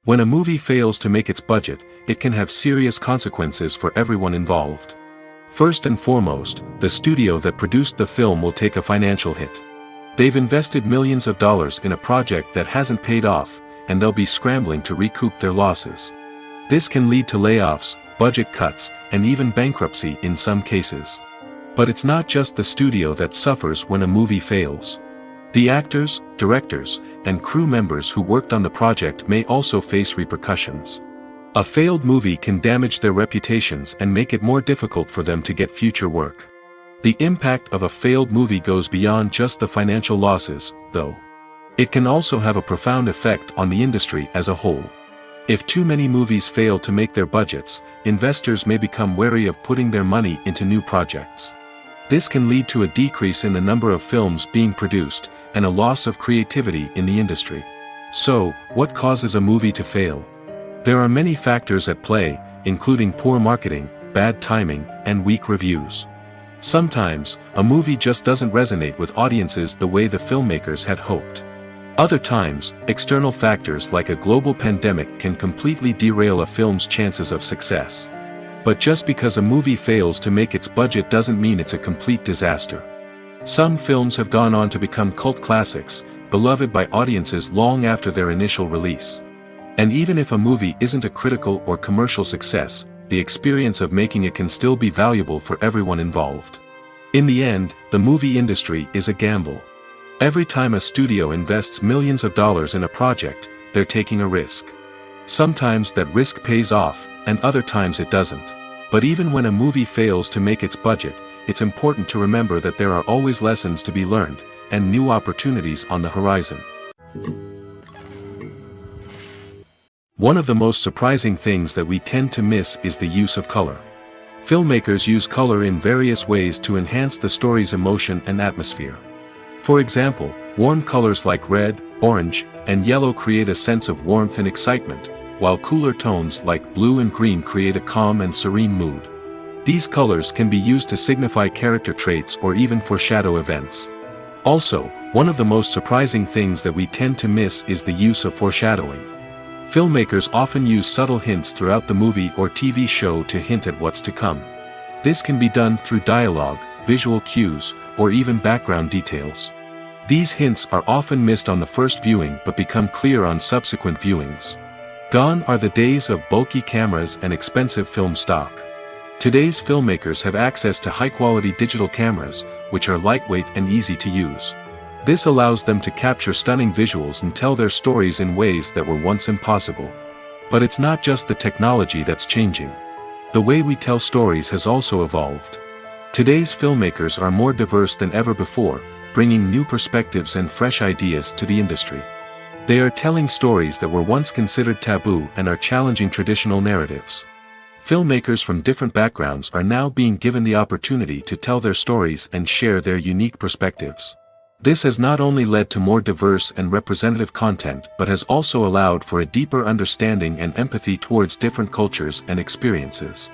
When a movie fails to make its budget, it can have serious consequences for everyone involved. First and foremost, the studio that produced the film will take a financial hit. They've invested millions of dollars in a project that hasn't paid off, and they'll be scrambling to recoup their losses. This can lead to layoffs, budget cuts, and even bankruptcy in some cases. But it's not just the studio that suffers when a movie fails. The actors, directors, and crew members who worked on the project may also face repercussions. A failed movie can damage their reputations and make it more difficult for them to get future work. The impact of a failed movie goes beyond just the financial losses, though. It can also have a profound effect on the industry as a whole. If too many movies fail to make their budgets, investors may become wary of putting their money into new projects. This can lead to a decrease in the number of films being produced, and a loss of creativity in the industry. So, what causes a movie to fail? There are many factors at play, including poor marketing, bad timing, and weak reviews. Sometimes, a movie just doesn't resonate with audiences the way the filmmakers had hoped. Other times, external factors like a global pandemic can completely derail a film's chances of success. But just because a movie fails to make its budget doesn't mean it's a complete disaster. Some films have gone on to become cult classics, beloved by audiences long after their initial release. And even if a movie isn't a critical or commercial success, the experience of making it can still be valuable for everyone involved. In the end, the movie industry is a gamble. Every time a studio invests millions of dollars in a project, they're taking a risk. Sometimes that risk pays off, and other times it doesn't. But even when a movie fails to make its budget, it's important to remember that there are always lessons to be learned, and new opportunities on the horizon. One of the most surprising things that we tend to miss is the use of color. Filmmakers use color in various ways to enhance the story's emotion and atmosphere. For example, warm colors like red, orange, and yellow create a sense of warmth and excitement, while cooler tones like blue and green create a calm and serene mood. These colors can be used to signify character traits or even foreshadow events. Also, one of the most surprising things that we tend to miss is the use of foreshadowing. Filmmakers often use subtle hints throughout the movie or TV show to hint at what's to come. This can be done through dialogue, visual cues, or even background details. These hints are often missed on the first viewing but become clear on subsequent viewings. Gone are the days of bulky cameras and expensive film stock. Today's filmmakers have access to high-quality digital cameras, which are lightweight and easy to use. This allows them to capture stunning visuals and tell their stories in ways that were once impossible. But it's not just the technology that's changing. The way we tell stories has also evolved. Today's filmmakers are more diverse than ever before, bringing new perspectives and fresh ideas to the industry. They are telling stories that were once considered taboo and are challenging traditional narratives. Filmmakers from different backgrounds are now being given the opportunity to tell their stories and share their unique perspectives. This has not only led to more diverse and representative content but has also allowed for a deeper understanding and empathy towards different cultures and experiences.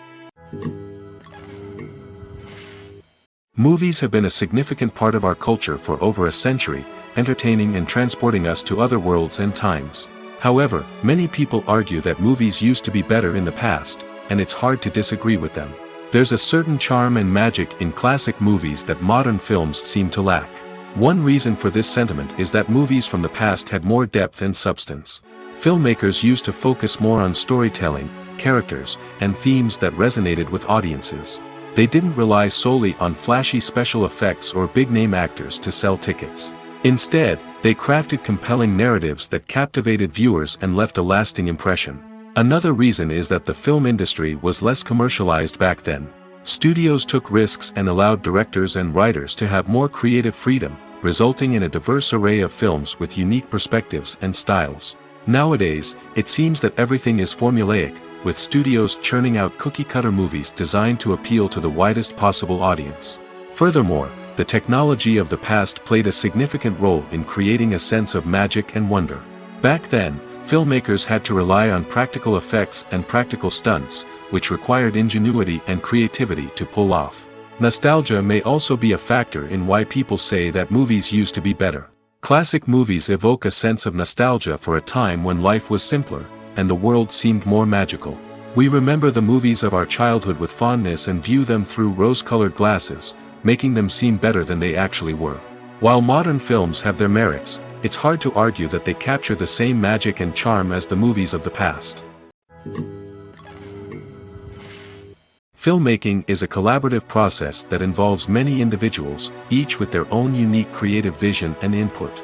Movies have been a significant part of our culture for over a century, entertaining and transporting us to other worlds and times. However, many people argue that movies used to be better in the past, and it's hard to disagree with them. There's a certain charm and magic in classic movies that modern films seem to lack. One reason for this sentiment is that movies from the past had more depth and substance. Filmmakers used to focus more on storytelling, characters, and themes that resonated with audiences. They didn't rely solely on flashy special effects or big-name actors to sell tickets. Instead, they crafted compelling narratives that captivated viewers and left a lasting impression. Another reason is that the film industry was less commercialized back then. Studios took risks and allowed directors and writers to have more creative freedom, resulting in a diverse array of films with unique perspectives and styles. Nowadays, it seems that everything is formulaic, with studios churning out cookie-cutter movies designed to appeal to the widest possible audience. Furthermore, the technology of the past played a significant role in creating a sense of magic and wonder. Back then, filmmakers had to rely on practical effects and practical stunts, which required ingenuity and creativity to pull off. Nostalgia may also be a factor in why people say that movies used to be better. Classic movies evoke a sense of nostalgia for a time when life was simpler, and the world seemed more magical. We remember the movies of our childhood with fondness and view them through rose-colored glasses, making them seem better than they actually were. While modern films have their merits, it's hard to argue that they capture the same magic and charm as the movies of the past. Filmmaking is a collaborative process that involves many individuals, each with their own unique creative vision and input.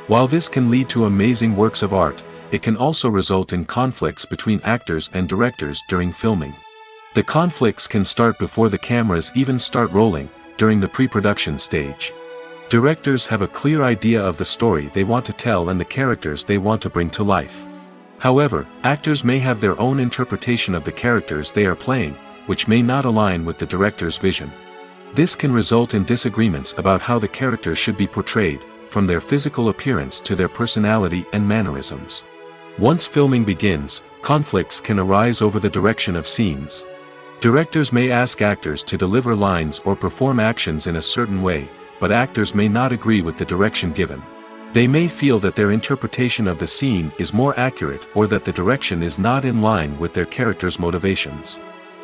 While this can lead to amazing works of art, it can also result in conflicts between actors and directors during filming. The conflicts can start before the cameras even start rolling, during the pre-production stage. Directors have a clear idea of the story they want to tell and the characters they want to bring to life. However, actors may have their own interpretation of the characters they are playing, which may not align with the director's vision. This can result in disagreements about how the characters should be portrayed, from their physical appearance to their personality and mannerisms. Once filming begins, conflicts can arise over the direction of scenes. Directors may ask actors to deliver lines or perform actions in a certain way, but actors may not agree with the direction given. They may feel that their interpretation of the scene is more accurate or that the direction is not in line with their character's motivations.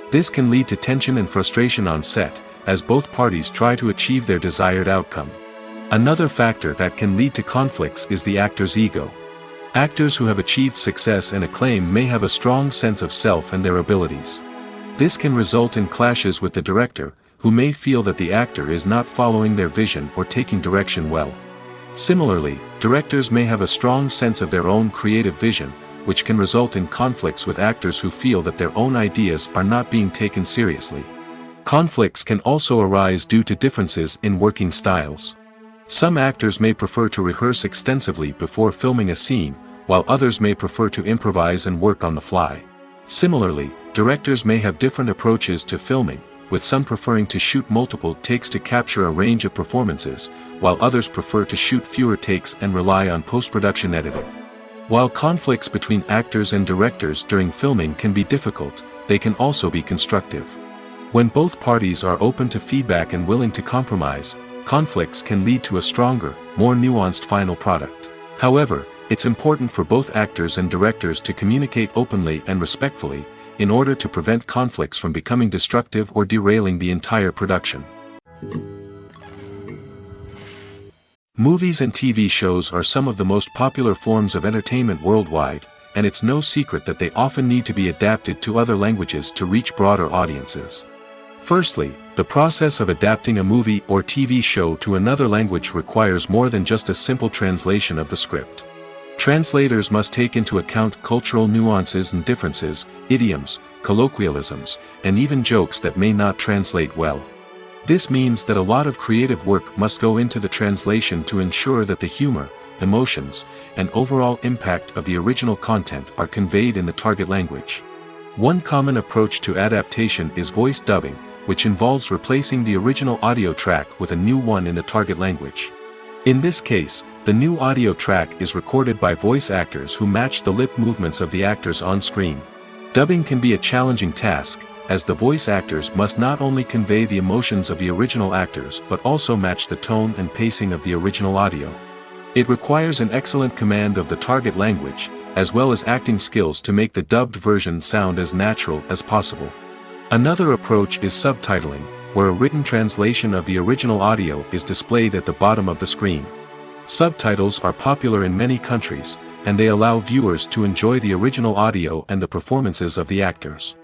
This can lead to tension and frustration on set, as both parties try to achieve their desired outcome. Another factor that can lead to conflicts is the actor's ego. Actors who have achieved success and acclaim may have a strong sense of self and their abilities. This can result in clashes with the director, who may feel that the actor is not following their vision or taking direction well. Similarly, directors may have a strong sense of their own creative vision, which can result in conflicts with actors who feel that their own ideas are not being taken seriously. Conflicts can also arise due to differences in working styles. Some actors may prefer to rehearse extensively before filming a scene, while others may prefer to improvise and work on the fly. Similarly, directors may have different approaches to filming, with some preferring to shoot multiple takes to capture a range of performances, while others prefer to shoot fewer takes and rely on post-production editing. While conflicts between actors and directors during filming can be difficult, they can also be constructive. When both parties are open to feedback and willing to compromise, conflicts can lead to a stronger, more nuanced final product. However, it's important for both actors and directors to communicate openly and respectfully, in order to prevent conflicts from becoming destructive or derailing the entire production. Movies and TV shows are some of the most popular forms of entertainment worldwide, and it's no secret that they often need to be adapted to other languages to reach broader audiences. Firstly, the process of adapting a movie or TV show to another language requires more than just a simple translation of the script. Translators must take into account cultural nuances and differences, idioms, colloquialisms, and even jokes that may not translate well. This means that a lot of creative work must go into the translation to ensure that the humor, emotions, and overall impact of the original content are conveyed in the target language. One common approach to adaptation is voice dubbing, which involves replacing the original audio track with a new one in the target language. In this case, the new audio track is recorded by voice actors who match the lip movements of the actors on screen. Dubbing can be a challenging task, as the voice actors must not only convey the emotions of the original actors but also match the tone and pacing of the original audio. It requires an excellent command of the target language, as well as acting skills to make the dubbed version sound as natural as possible. Another approach is subtitling, where a written translation of the original audio is displayed at the bottom of the screen. Subtitles are popular in many countries, and they allow viewers to enjoy the original audio and the performances of the actors.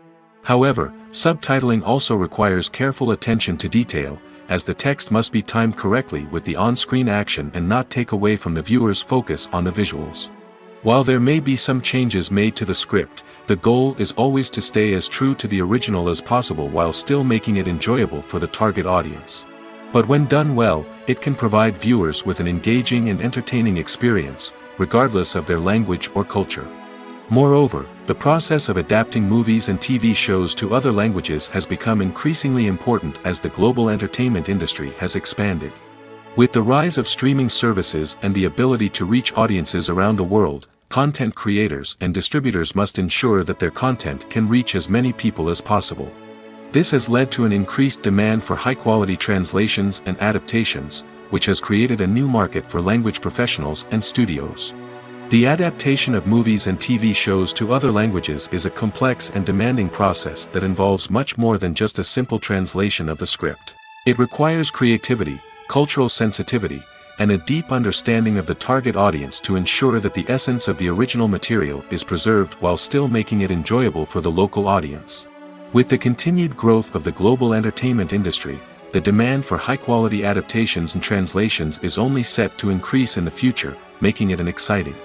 However, subtitling also requires careful attention to detail, as the text must be timed correctly with the on-screen action and not take away from the viewer's focus on the visuals. While there may be some changes made to the script, the goal is always to stay as true to the original as possible while still making it enjoyable for the target audience. But when done well, it can provide viewers with an engaging and entertaining experience, regardless of their language or culture. Moreover, the process of adapting movies and TV shows to other languages has become increasingly important as the global entertainment industry has expanded. With the rise of streaming services and the ability to reach audiences around the world, content creators and distributors must ensure that their content can reach as many people as possible. This has led to an increased demand for high-quality translations and adaptations, which has created a new market for language professionals and studios. The adaptation of movies and TV shows to other languages is a complex and demanding process that involves much more than just a simple translation of the script. It requires creativity, cultural sensitivity, and a deep understanding of the target audience to ensure that the essence of the original material is preserved while still making it enjoyable for the local audience. With the continued growth of the global entertainment industry, the demand for high-quality adaptations and translations is only set to increase in the future, making it an exciting.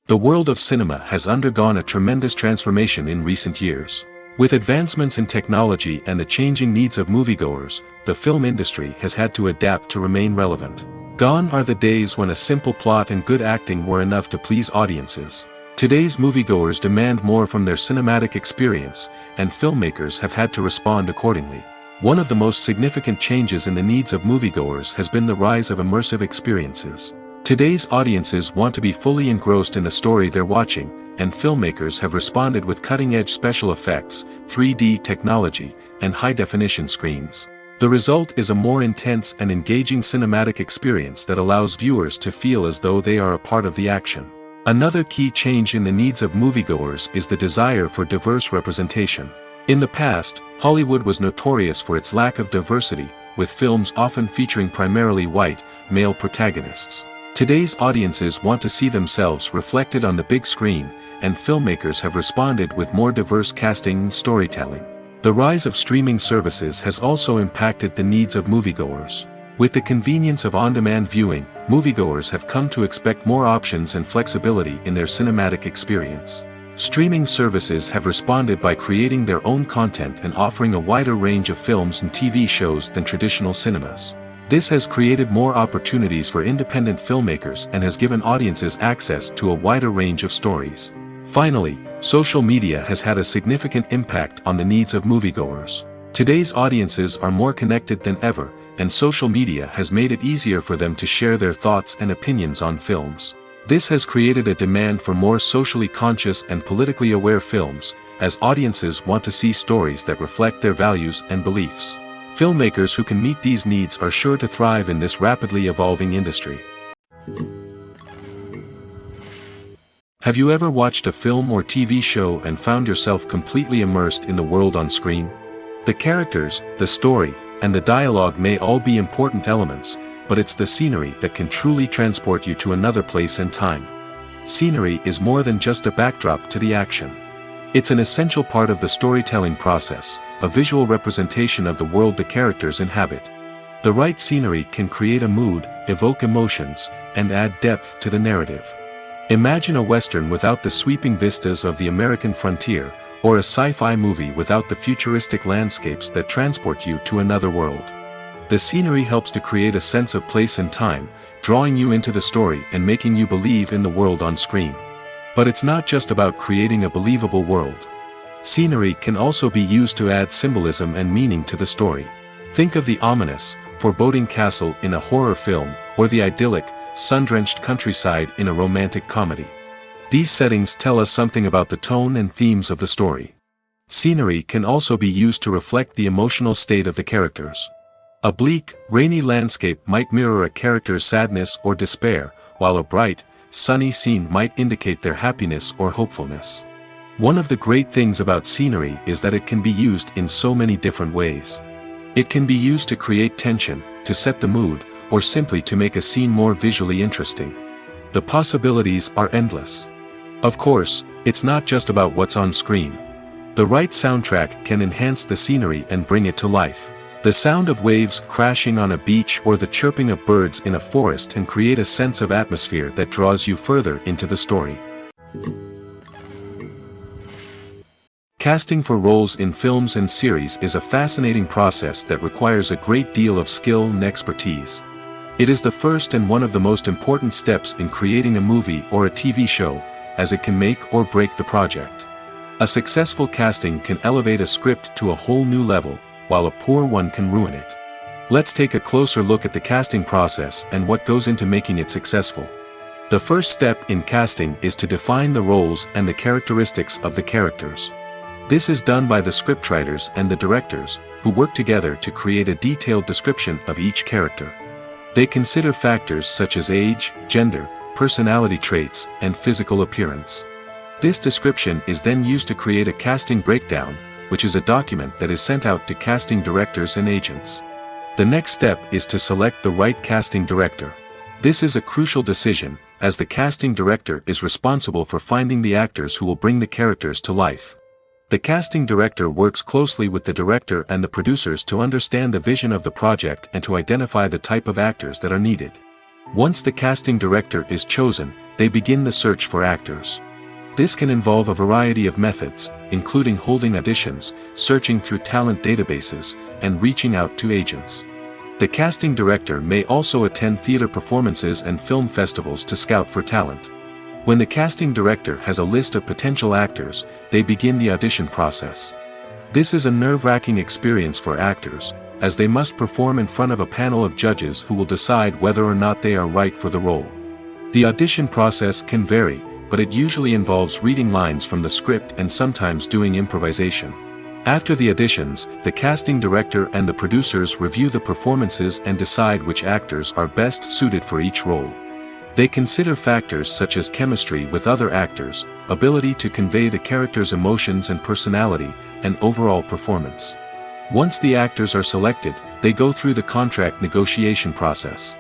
The world of cinema has undergone a tremendous transformation in recent years. With advancements in technology and the changing needs of moviegoers, the film industry has had to adapt to remain relevant. Gone are the days when a simple plot and good acting were enough to please audiences. Today's moviegoers demand more from their cinematic experience, and filmmakers have had to respond accordingly. One of the most significant changes in the needs of moviegoers has been the rise of immersive experiences. Today's audiences want to be fully engrossed in the story they're watching, and filmmakers have responded with cutting-edge special effects, 3D technology, and high-definition screens. The result is a more intense and engaging cinematic experience that allows viewers to feel as though they are a part of the action. Another key change in the needs of moviegoers is the desire for diverse representation. In the past, Hollywood was notorious for its lack of diversity, with films often featuring primarily white, male protagonists. Today's audiences want to see themselves reflected on the big screen, and filmmakers have responded with more diverse casting and storytelling. The rise of streaming services has also impacted the needs of moviegoers. With the convenience of on-demand viewing, moviegoers have come to expect more options and flexibility in their cinematic experience. Streaming services have responded by creating their own content and offering a wider range of films and TV shows than traditional cinemas. This has created more opportunities for independent filmmakers and has given audiences access to a wider range of stories. Finally, social media has had a significant impact on the needs of moviegoers. Today's audiences are more connected than ever, and social media has made it easier for them to share their thoughts and opinions on films. This has created a demand for more socially conscious and politically aware films, as audiences want to see stories that reflect their values and beliefs. Filmmakers who can meet these needs are sure to thrive in this rapidly evolving industry. Have you ever watched a film or TV show and found yourself completely immersed in the world on screen? The characters, the story, and the dialogue may all be important elements, but it's the scenery that can truly transport you to another place and time. Scenery is more than just a backdrop to the action. It's an essential part of the storytelling process, a visual representation of the world the characters inhabit. The right scenery can create a mood, evoke emotions, and add depth to the narrative. Imagine a Western without the sweeping vistas of the American frontier, or a sci-fi movie without the futuristic landscapes that transport you to another world. The scenery helps to create a sense of place and time, drawing you into the story and making you believe in the world on screen. But it's not just about creating a believable world. Scenery can also be used to add symbolism and meaning to the story. Think of the ominous, foreboding castle in a horror film, or the idyllic, sun-drenched countryside in a romantic comedy. These settings tell us something about the tone and themes of the story. Scenery can also be used to reflect the emotional state of the characters. A bleak, rainy landscape might mirror a character's sadness or despair, while a bright, sunny scene might indicate their happiness or hopefulness. One of the great things about scenery is that it can be used in so many different ways. It can be used to create tension, to set the mood, or simply to make a scene more visually interesting. The possibilities are endless. Of course, it's not just about what's on screen. The right soundtrack can enhance the scenery and bring it to life. The sound of waves crashing on a beach or the chirping of birds in a forest can create a sense of atmosphere that draws you further into the story. Casting for roles in films and series is a fascinating process that requires a great deal of skill and expertise. It is the first and one of the most important steps in creating a movie or a TV show, as it can make or break the project. A successful casting can elevate a script to a whole new level, while a poor one can ruin it. Let's take a closer look at the casting process and what goes into making it successful. The first step in casting is to define the roles and the characteristics of the characters. This is done by the scriptwriters and the directors, who work together to create a detailed description of each character. They consider factors such as age, gender, personality traits, and physical appearance. This description is then used to create a casting breakdown, which is a document that is sent out to casting directors and agents. The next step is to select the right casting director. This is a crucial decision, as the casting director is responsible for finding the actors who will bring the characters to life. The casting director works closely with the director and the producers to understand the vision of the project and to identify the type of actors that are needed. Once the casting director is chosen, they begin the search for actors. This can involve a variety of methods, including holding auditions, searching through talent databases, and reaching out to agents. The casting director may also attend theater performances and film festivals to scout for talent. When the casting director has a list of potential actors, they begin the audition process. This is a nerve-wracking experience for actors, as they must perform in front of a panel of judges who will decide whether or not they are right for the role. The audition process can vary, but it usually involves reading lines from the script and sometimes doing improvisation. After the auditions, the casting director and the producers review the performances and decide which actors are best suited for each role. They consider factors such as chemistry with other actors, ability to convey the character's emotions and personality, and overall performance. Once the actors are selected, they go through the contract negotiation process.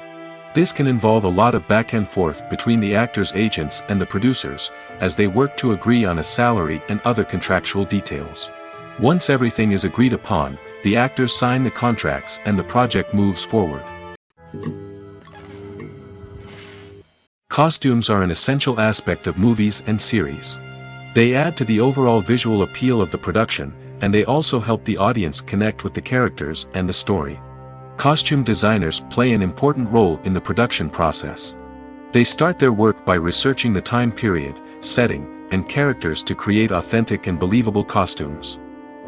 This can involve a lot of back and forth between the actors' agents and the producers, as they work to agree on a salary and other contractual details. Once everything is agreed upon, the actors sign the contracts and the project moves forward. Costumes are an essential aspect of movies and series. They add to the overall visual appeal of the production, and they also help the audience connect with the characters and the story. Costume designers play an important role in the production process. They start their work by researching the time period, setting, and characters to create authentic and believable costumes.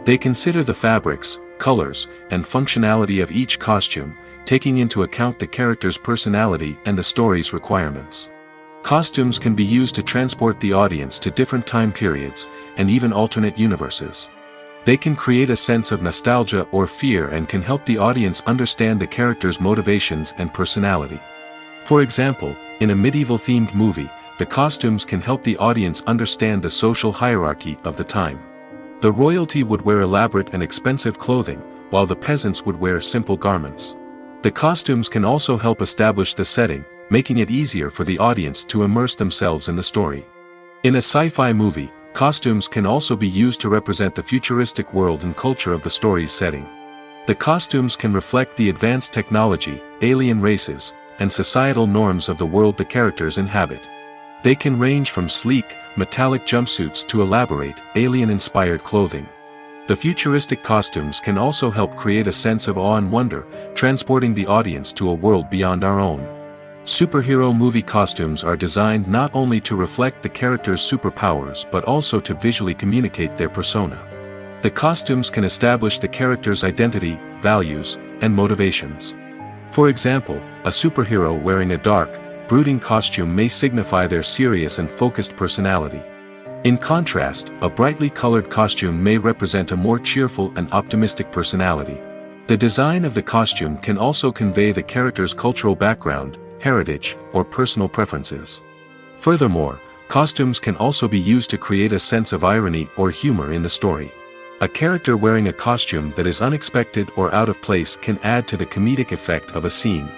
They consider the fabrics, colors, and functionality of each costume, taking into account the character's personality and the story's requirements. Costumes can be used to transport the audience to different time periods, and even alternate universes. They can create a sense of nostalgia or fear and can help the audience understand the character's motivations and personality. For example, in a medieval-themed movie, the costumes can help the audience understand the social hierarchy of the time. The royalty would wear elaborate and expensive clothing, while the peasants would wear simple garments. The costumes can also help establish the setting, making it easier for the audience to immerse themselves in the story. In a sci-fi movie, Costumes can also be used to represent the futuristic world and culture of the story's setting. The costumes can reflect the advanced technology, alien races, and societal norms of the world the characters inhabit. They can range from sleek, metallic jumpsuits to elaborate, alien-inspired clothing. The futuristic costumes can also help create a sense of awe and wonder, transporting the audience to a world beyond our own. Superhero movie costumes are designed not only to reflect the character's superpowers but also to visually communicate their persona. The costumes can establish the character's identity, values, and motivations. For example, a superhero wearing a dark, brooding costume may signify their serious and focused personality. In contrast, a brightly colored costume may represent a more cheerful and optimistic personality. The design of the costume can also convey the character's cultural background, heritage, or personal preferences. Furthermore, costumes can also be used to create a sense of irony or humor in the story. A character wearing a costume that is unexpected or out of place can add to the comedic effect of a scene.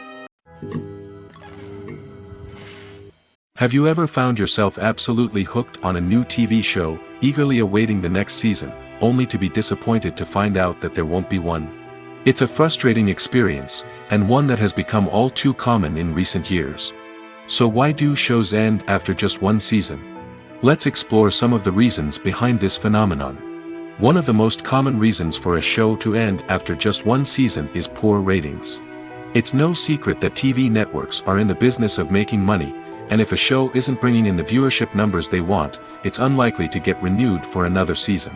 Have you ever found yourself absolutely hooked on a new TV show, eagerly awaiting the next season, only to be disappointed to find out that there won't be one? It's a frustrating experience, and one that has become all too common in recent years. So why do shows end after just one season? Let's explore some of the reasons behind this phenomenon. One of the most common reasons for a show to end after just one season is poor ratings. It's no secret that TV networks are in the business of making money, and if a show isn't bringing in the viewership numbers they want, it's unlikely to get renewed for another season.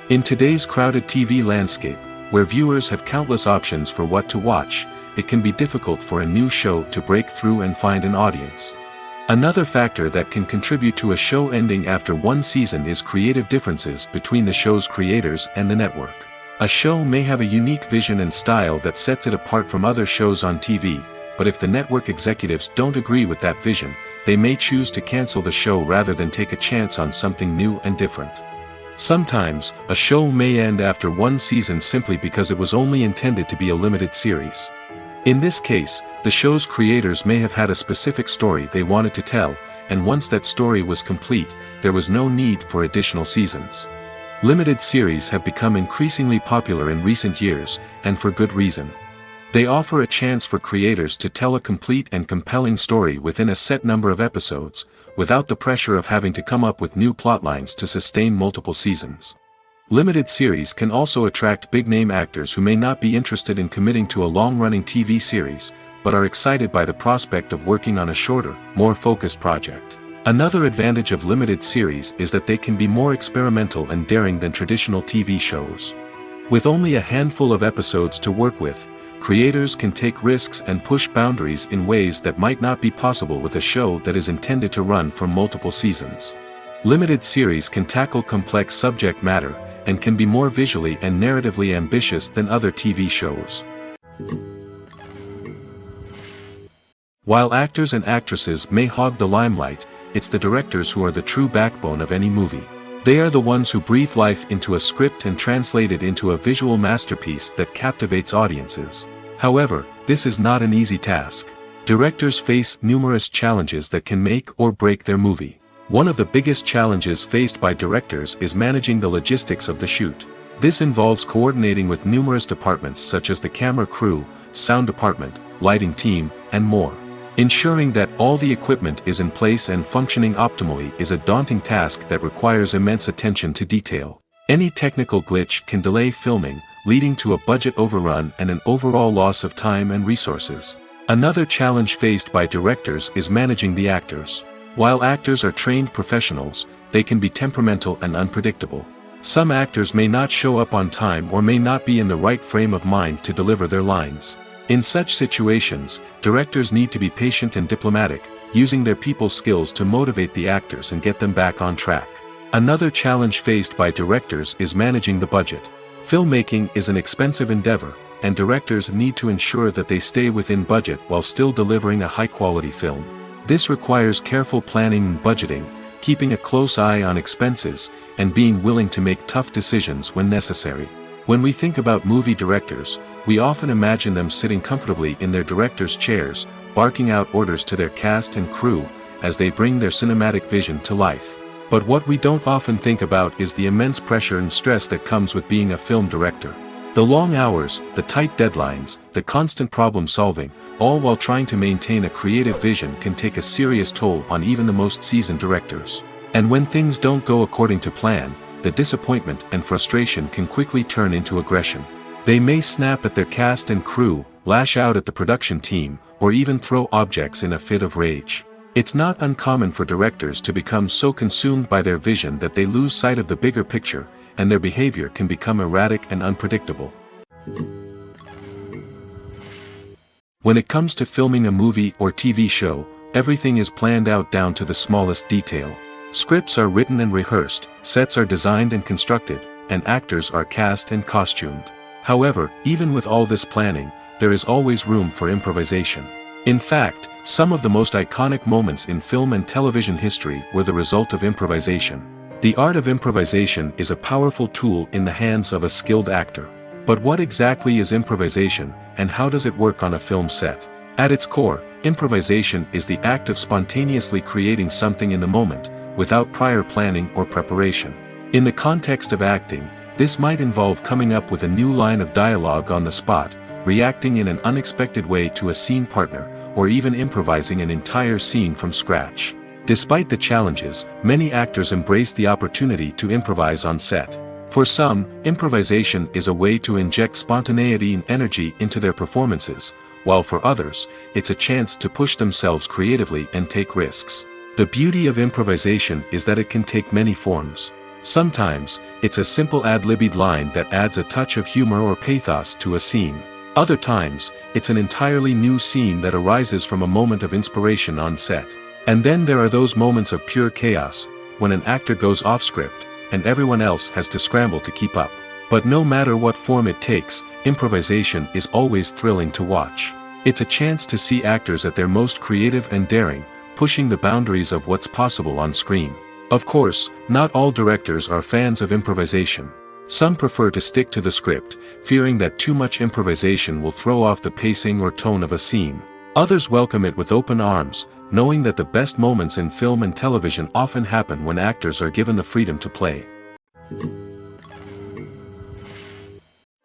In today's crowded TV landscape, where viewers have countless options for what to watch, it can be difficult for a new show to break through and find an audience. Another factor that can contribute to a show ending after one season is creative differences between the show's creators and the network. A show may have a unique vision and style that sets it apart from other shows on TV, but if the network executives don't agree with that vision, they may choose to cancel the show rather than take a chance on something new and different. Sometimes, a show may end after one season simply because it was only intended to be a limited series. In this case, the show's creators may have had a specific story they wanted to tell, and once that story was complete, there was no need for additional seasons. Limited series have become increasingly popular in recent years, and for good reason. They offer a chance for creators to tell a complete and compelling story within a set number of episodes, without the pressure of having to come up with new plotlines to sustain multiple seasons. Limited series can also attract big-name actors who may not be interested in committing to a long-running TV series, but are excited by the prospect of working on a shorter, more focused project. Another advantage of limited series is that they can be more experimental and daring than traditional TV shows. With only a handful of episodes to work with, creators can take risks and push boundaries in ways that might not be possible with a show that is intended to run for multiple seasons. Limited series can tackle complex subject matter, and can be more visually and narratively ambitious than other TV shows. While actors and actresses may hog the limelight, it's the directors who are the true backbone of any movie. They are the ones who breathe life into a script and translate it into a visual masterpiece that captivates audiences. However, this is not an easy task. Directors face numerous challenges that can make or break their movie. One of the biggest challenges faced by directors is managing the logistics of the shoot. This involves coordinating with numerous departments such as the camera crew, sound department, lighting team, and more. Ensuring that all the equipment is in place and functioning optimally is a daunting task that requires immense attention to detail. Any technical glitch can delay filming, leading to a budget overrun and an overall loss of time and resources. Another challenge faced by directors is managing the actors. While actors are trained professionals, they can be temperamental and unpredictable. Some actors may not show up on time or may not be in the right frame of mind to deliver their lines. In such situations, directors need to be patient and diplomatic, using their people skills to motivate the actors and get them back on track. Another challenge faced by directors is managing the budget. Filmmaking is an expensive endeavor, and directors need to ensure that they stay within budget while still delivering a high-quality film. This requires careful planning and budgeting, keeping a close eye on expenses, and being willing to make tough decisions when necessary. When we think about movie directors, we often imagine them sitting comfortably in their director's chairs, barking out orders to their cast and crew, as they bring their cinematic vision to life. But what we don't often think about is the immense pressure and stress that comes with being a film director. The long hours, the tight deadlines, the constant problem solving, all while trying to maintain a creative vision can take a serious toll on even the most seasoned directors. And when things don't go according to plan, the disappointment and frustration can quickly turn into aggression. They may snap at their cast and crew, lash out at the production team, or even throw objects in a fit of rage. It's not uncommon for directors to become so consumed by their vision that they lose sight of the bigger picture, and their behavior can become erratic and unpredictable. When it comes to filming a movie or TV show, everything is planned out down to the smallest detail. Scripts are written and rehearsed, sets are designed and constructed, and actors are cast and costumed. However, even with all this planning, there is always room for improvisation. In fact, some of the most iconic moments in film and television history were the result of improvisation. The art of improvisation is a powerful tool in the hands of a skilled actor. But what exactly is improvisation, and how does it work on a film set? At its core, improvisation is the act of spontaneously creating something in the moment, without prior planning or preparation. In the context of acting, this might involve coming up with a new line of dialogue on the spot, reacting in an unexpected way to a scene partner, or even improvising an entire scene from scratch. Despite the challenges, many actors embrace the opportunity to improvise on set. For some, improvisation is a way to inject spontaneity and energy into their performances, while for others, it's a chance to push themselves creatively and take risks. The beauty of improvisation is that it can take many forms. Sometimes, it's a simple ad-libbed line that adds a touch of humor or pathos to a scene. Other times, it's an entirely new scene that arises from a moment of inspiration on set. And then there are those moments of pure chaos, when an actor goes off script, and everyone else has to scramble to keep up. But no matter what form it takes, improvisation is always thrilling to watch. It's a chance to see actors at their most creative and daring, pushing the boundaries of what's possible on screen. Of course, not all directors are fans of improvisation. Some prefer to stick to the script, fearing that too much improvisation will throw off the pacing or tone of a scene. Others welcome it with open arms, knowing that the best moments in film and television often happen when actors are given the freedom to play.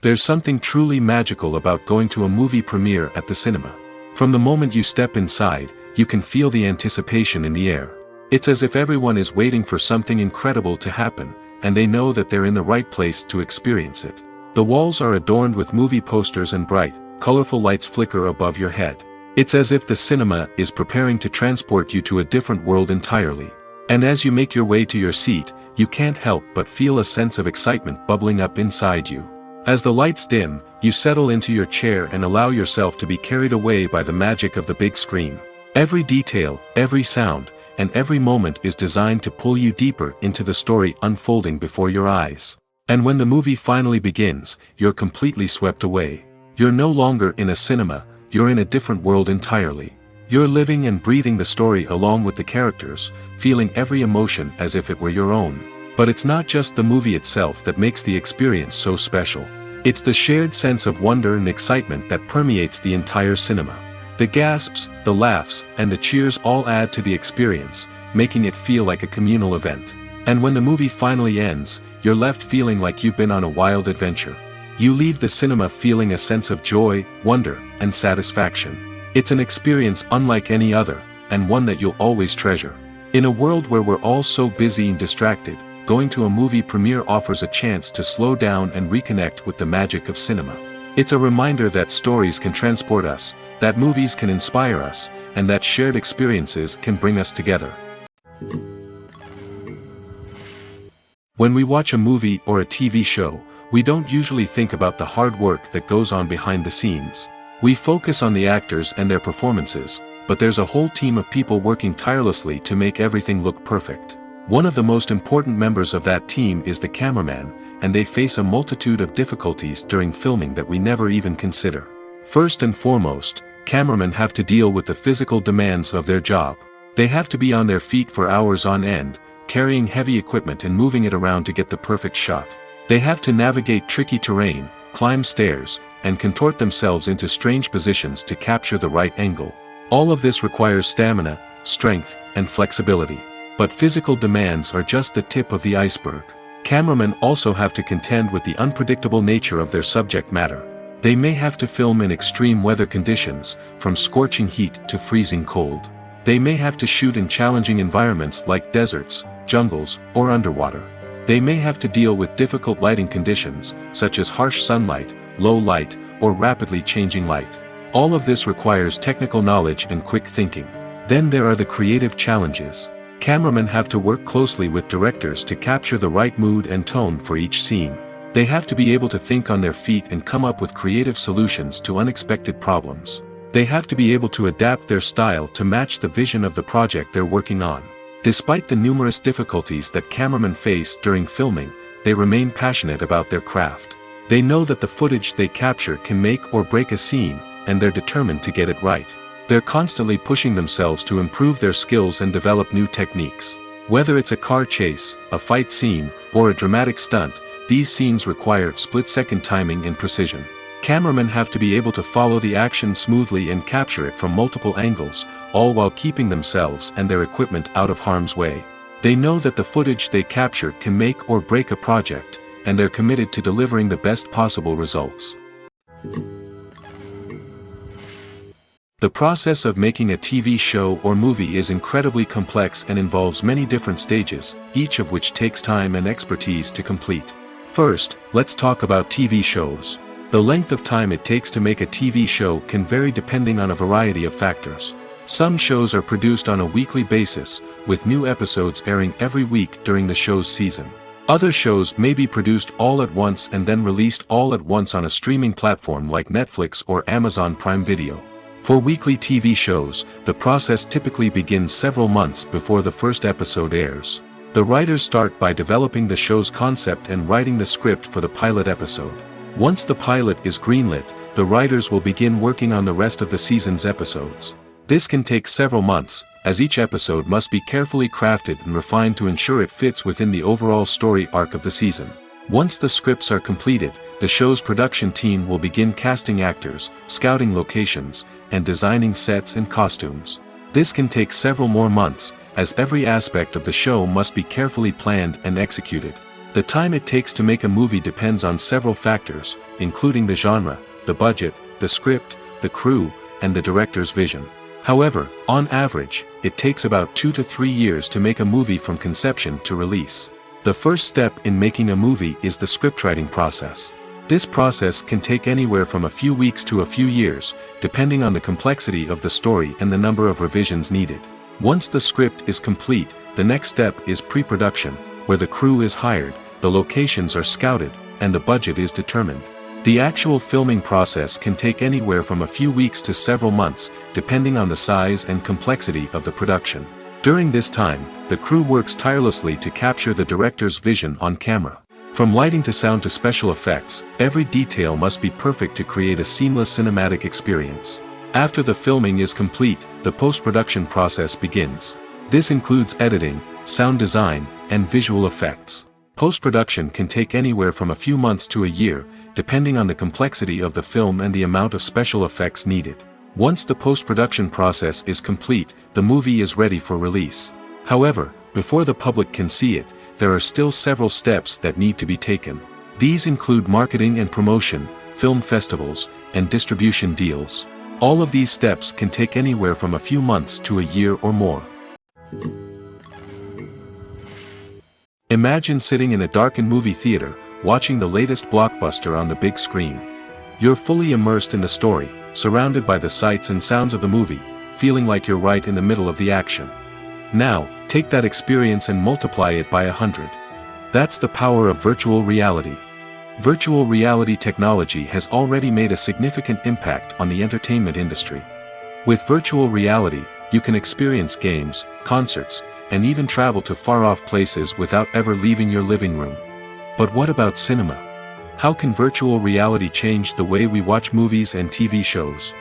There's something truly magical about going to a movie premiere at the cinema. From the moment you step inside, you can feel the anticipation in the air. It's as if everyone is waiting for something incredible to happen, and they know that they're in the right place to experience it. The walls are adorned with movie posters and bright, colorful lights flicker above your head. It's as if the cinema is preparing to transport you to a different world entirely. And as you make your way to your seat, you can't help but feel a sense of excitement bubbling up inside you. As the lights dim, you settle into your chair and allow yourself to be carried away by the magic of the big screen. Every detail, every sound, and every moment is designed to pull you deeper into the story unfolding before your eyes. And when the movie finally begins, you're completely swept away. You're no longer in a cinema, you're in a different world entirely. You're living and breathing the story along with the characters, feeling every emotion as if it were your own. But it's not just the movie itself that makes the experience so special. It's the shared sense of wonder and excitement that permeates the entire cinema. The gasps, the laughs, and the cheers all add to the experience, making it feel like a communal event. And when the movie finally ends, you're left feeling like you've been on a wild adventure. You leave the cinema feeling a sense of joy, wonder, and satisfaction. It's an experience unlike any other, and one that you'll always treasure. In a world where we're all so busy and distracted, going to a movie premiere offers a chance to slow down and reconnect with the magic of cinema. It's a reminder that stories can transport us, that movies can inspire us, and that shared experiences can bring us together. When we watch a movie or a TV show, we don't usually think about the hard work that goes on behind the scenes. We focus on the actors and their performances, but there's a whole team of people working tirelessly to make everything look perfect. One of the most important members of that team is the cameraman, and they face a multitude of difficulties during filming that we never even consider. First and foremost, cameramen have to deal with the physical demands of their job. They have to be on their feet for hours on end, carrying heavy equipment and moving it around to get the perfect shot. They have to navigate tricky terrain, climb stairs, and contort themselves into strange positions to capture the right angle. All of this requires stamina, strength, and flexibility. But physical demands are just the tip of the iceberg. Cameramen also have to contend with the unpredictable nature of their subject matter. They may have to film in extreme weather conditions, from scorching heat to freezing cold. They may have to shoot in challenging environments like deserts, jungles, or underwater. They may have to deal with difficult lighting conditions, such as harsh sunlight, low light, or rapidly changing light. All of this requires technical knowledge and quick thinking. Then there are the creative challenges. Cameramen have to work closely with directors to capture the right mood and tone for each scene. They have to be able to think on their feet and come up with creative solutions to unexpected problems. They have to be able to adapt their style to match the vision of the project they're working on. Despite the numerous difficulties that cameramen face during filming, they remain passionate about their craft. They know that the footage they capture can make or break a scene, and they're determined to get it right. They're constantly pushing themselves to improve their skills and develop new techniques. Whether it's a car chase, a fight scene, or a dramatic stunt, these scenes require split-second timing and precision. Cameramen have to be able to follow the action smoothly and capture it from multiple angles, all while keeping themselves and their equipment out of harm's way. They know that the footage they capture can make or break a project, and they're committed to delivering the best possible results. The process of making a TV show or movie is incredibly complex and involves many different stages, each of which takes time and expertise to complete. First, let's talk about TV shows. The length of time it takes to make a TV show can vary depending on a variety of factors. Some shows are produced on a weekly basis, with new episodes airing every week during the show's season. Other shows may be produced all at once and then released all at once on a streaming platform like Netflix or Amazon Prime Video. For weekly TV shows, the process typically begins several months before the first episode airs. The writers start by developing the show's concept and writing the script for the pilot episode. Once the pilot is greenlit, the writers will begin working on the rest of the season's episodes. This can take several months, as each episode must be carefully crafted and refined to ensure it fits within the overall story arc of the season. Once the scripts are completed, the show's production team will begin casting actors, scouting locations, and designing sets and costumes. This can take several more months, as every aspect of the show must be carefully planned and executed. The time it takes to make a movie depends on several factors, including the genre, the budget, the script, the crew, and the director's vision. However, on average, it takes about 2 to 3 years to make a movie from conception to release. The first step in making a movie is the scriptwriting process. This process can take anywhere from a few weeks to a few years, depending on the complexity of the story and the number of revisions needed. Once the script is complete, the next step is pre-production, where the crew is hired, the locations are scouted, and the budget is determined. The actual filming process can take anywhere from a few weeks to several months, depending on the size and complexity of the production. During this time, the crew works tirelessly to capture the director's vision on camera. From lighting to sound to special effects, every detail must be perfect to create a seamless cinematic experience. After the filming is complete, the post-production process begins. This includes editing, sound design, and visual effects. Post-production can take anywhere from a few months to a year, depending on the complexity of the film and the amount of special effects needed. Once the post-production process is complete, the movie is ready for release. However, before the public can see it, there are still several steps that need to be taken. These include marketing and promotion, film festivals, and distribution deals. All of these steps can take anywhere from a few months to a year or more. Imagine sitting in a darkened movie theater, watching the latest blockbuster on the big screen. You're fully immersed in the story, surrounded by the sights and sounds of the movie, feeling like you're right in the middle of the action. Now, take that experience and multiply it by 100. That's the power of virtual reality. Virtual reality technology has already made a significant impact on the entertainment industry. With virtual reality, you can experience games, concerts, and even travel to far-off places without ever leaving your living room. But what about cinema? How can virtual reality change the way we watch movies and TV shows?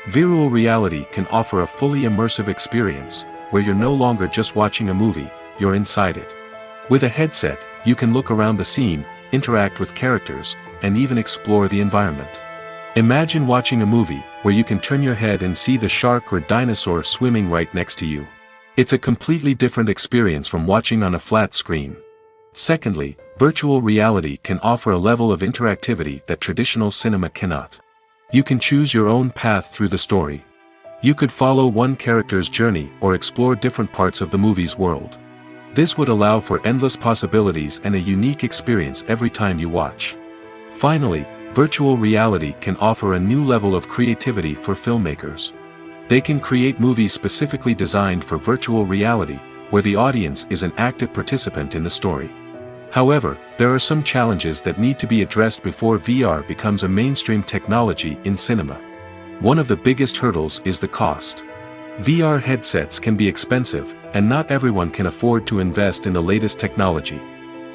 Virtual reality can offer a fully immersive experience, where you're no longer just watching a movie, you're inside it. With a headset, you can look around the scene, interact with characters, and even explore the environment. Imagine watching a movie where you can turn your head and see the shark or dinosaur swimming right next to you. It's a completely different experience from watching on a flat screen. Secondly, virtual reality can offer a level of interactivity that traditional cinema cannot. You can choose your own path through the story. You could follow one character's journey or explore different parts of the movie's world. This would allow for endless possibilities and a unique experience every time you watch. Finally, virtual reality can offer a new level of creativity for filmmakers. They can create movies specifically designed for virtual reality, where the audience is an active participant in the story. However, there are some challenges that need to be addressed before VR becomes a mainstream technology in cinema. One of the biggest hurdles is the cost. VR headsets can be expensive, and not everyone can afford to invest in the latest technology.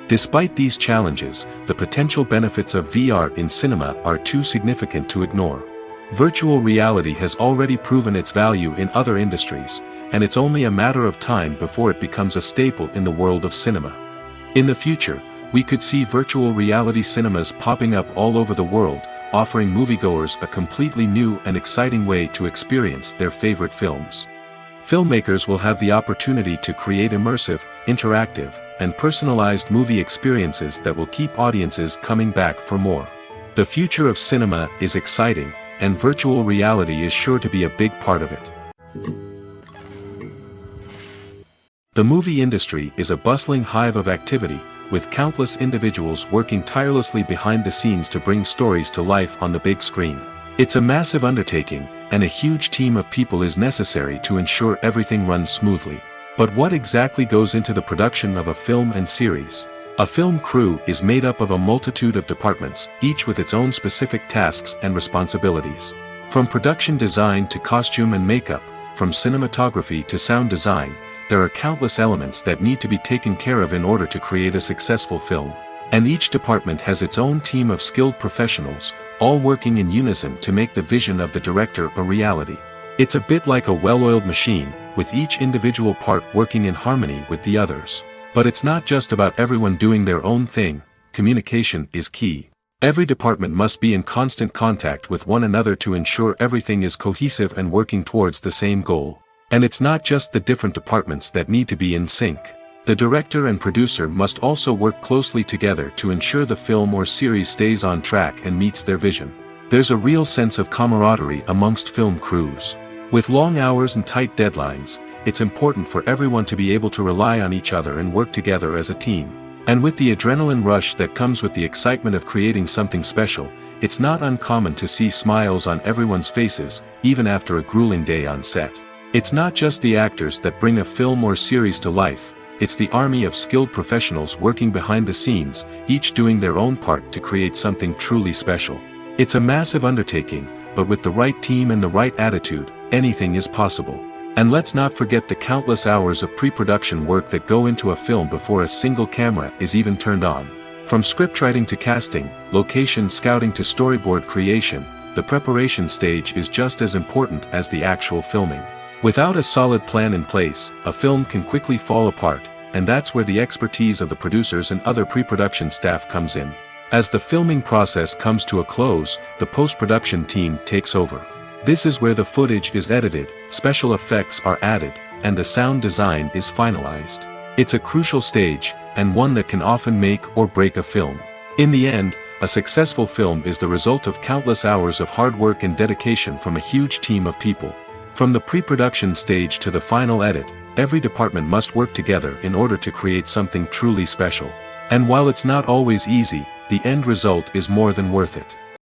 Despite these challenges, the potential benefits of VR in cinema are too significant to ignore. Virtual reality has already proven its value in other industries, and it's only a matter of time before it becomes a staple in the world of cinema. In the future, we could see virtual reality cinemas popping up all over the world, offering moviegoers a completely new and exciting way to experience their favorite films. Filmmakers will have the opportunity to create immersive, interactive, and personalized movie experiences that will keep audiences coming back for more. The future of cinema is exciting, and virtual reality is sure to be a big part of it. The movie industry is a bustling hive of activity, with countless individuals working tirelessly behind the scenes to bring stories to life on the big screen. It's a massive undertaking, and a huge team of people is necessary to ensure everything runs smoothly. But what exactly goes into the production of a film and series? A film crew is made up of a multitude of departments, each with its own specific tasks and responsibilities. From production design to costume and makeup, from cinematography to sound design, there are countless elements that need to be taken care of in order to create a successful film. And each department has its own team of skilled professionals, all working in unison to make the vision of the director a reality. It's a bit like a well-oiled machine, with each individual part working in harmony with the others. But it's not just about everyone doing their own thing. Communication is key. Every department must be in constant contact with one another to ensure everything is cohesive and working towards the same goal. And it's not just the different departments that need to be in sync. The director and producer must also work closely together to ensure the film or series stays on track and meets their vision. There's a real sense of camaraderie amongst film crews. With long hours and tight deadlines, it's important for everyone to be able to rely on each other and work together as a team. And with the adrenaline rush that comes with the excitement of creating something special, it's not uncommon to see smiles on everyone's faces, even after a grueling day on set. It's not just the actors that bring a film or series to life, it's the army of skilled professionals working behind the scenes, each doing their own part to create something truly special. It's a massive undertaking, but with the right team and the right attitude, anything is possible. And let's not forget the countless hours of pre-production work that go into a film before a single camera is even turned on. From scriptwriting to casting, location scouting to storyboard creation, the preparation stage is just as important as the actual filming. Without a solid plan in place, a film can quickly fall apart, and that's where the expertise of the producers and other pre-production staff comes in. As the filming process comes to a close, the post-production team takes over. This is where the footage is edited, special effects are added, and the sound design is finalized. It's a crucial stage, and one that can often make or break a film. In the end, a successful film is the result of countless hours of hard work and dedication from a huge team of people. From the pre-production stage to the final edit, every department must work together in order to create something truly special. And while it's not always easy, the end result is more than worth it.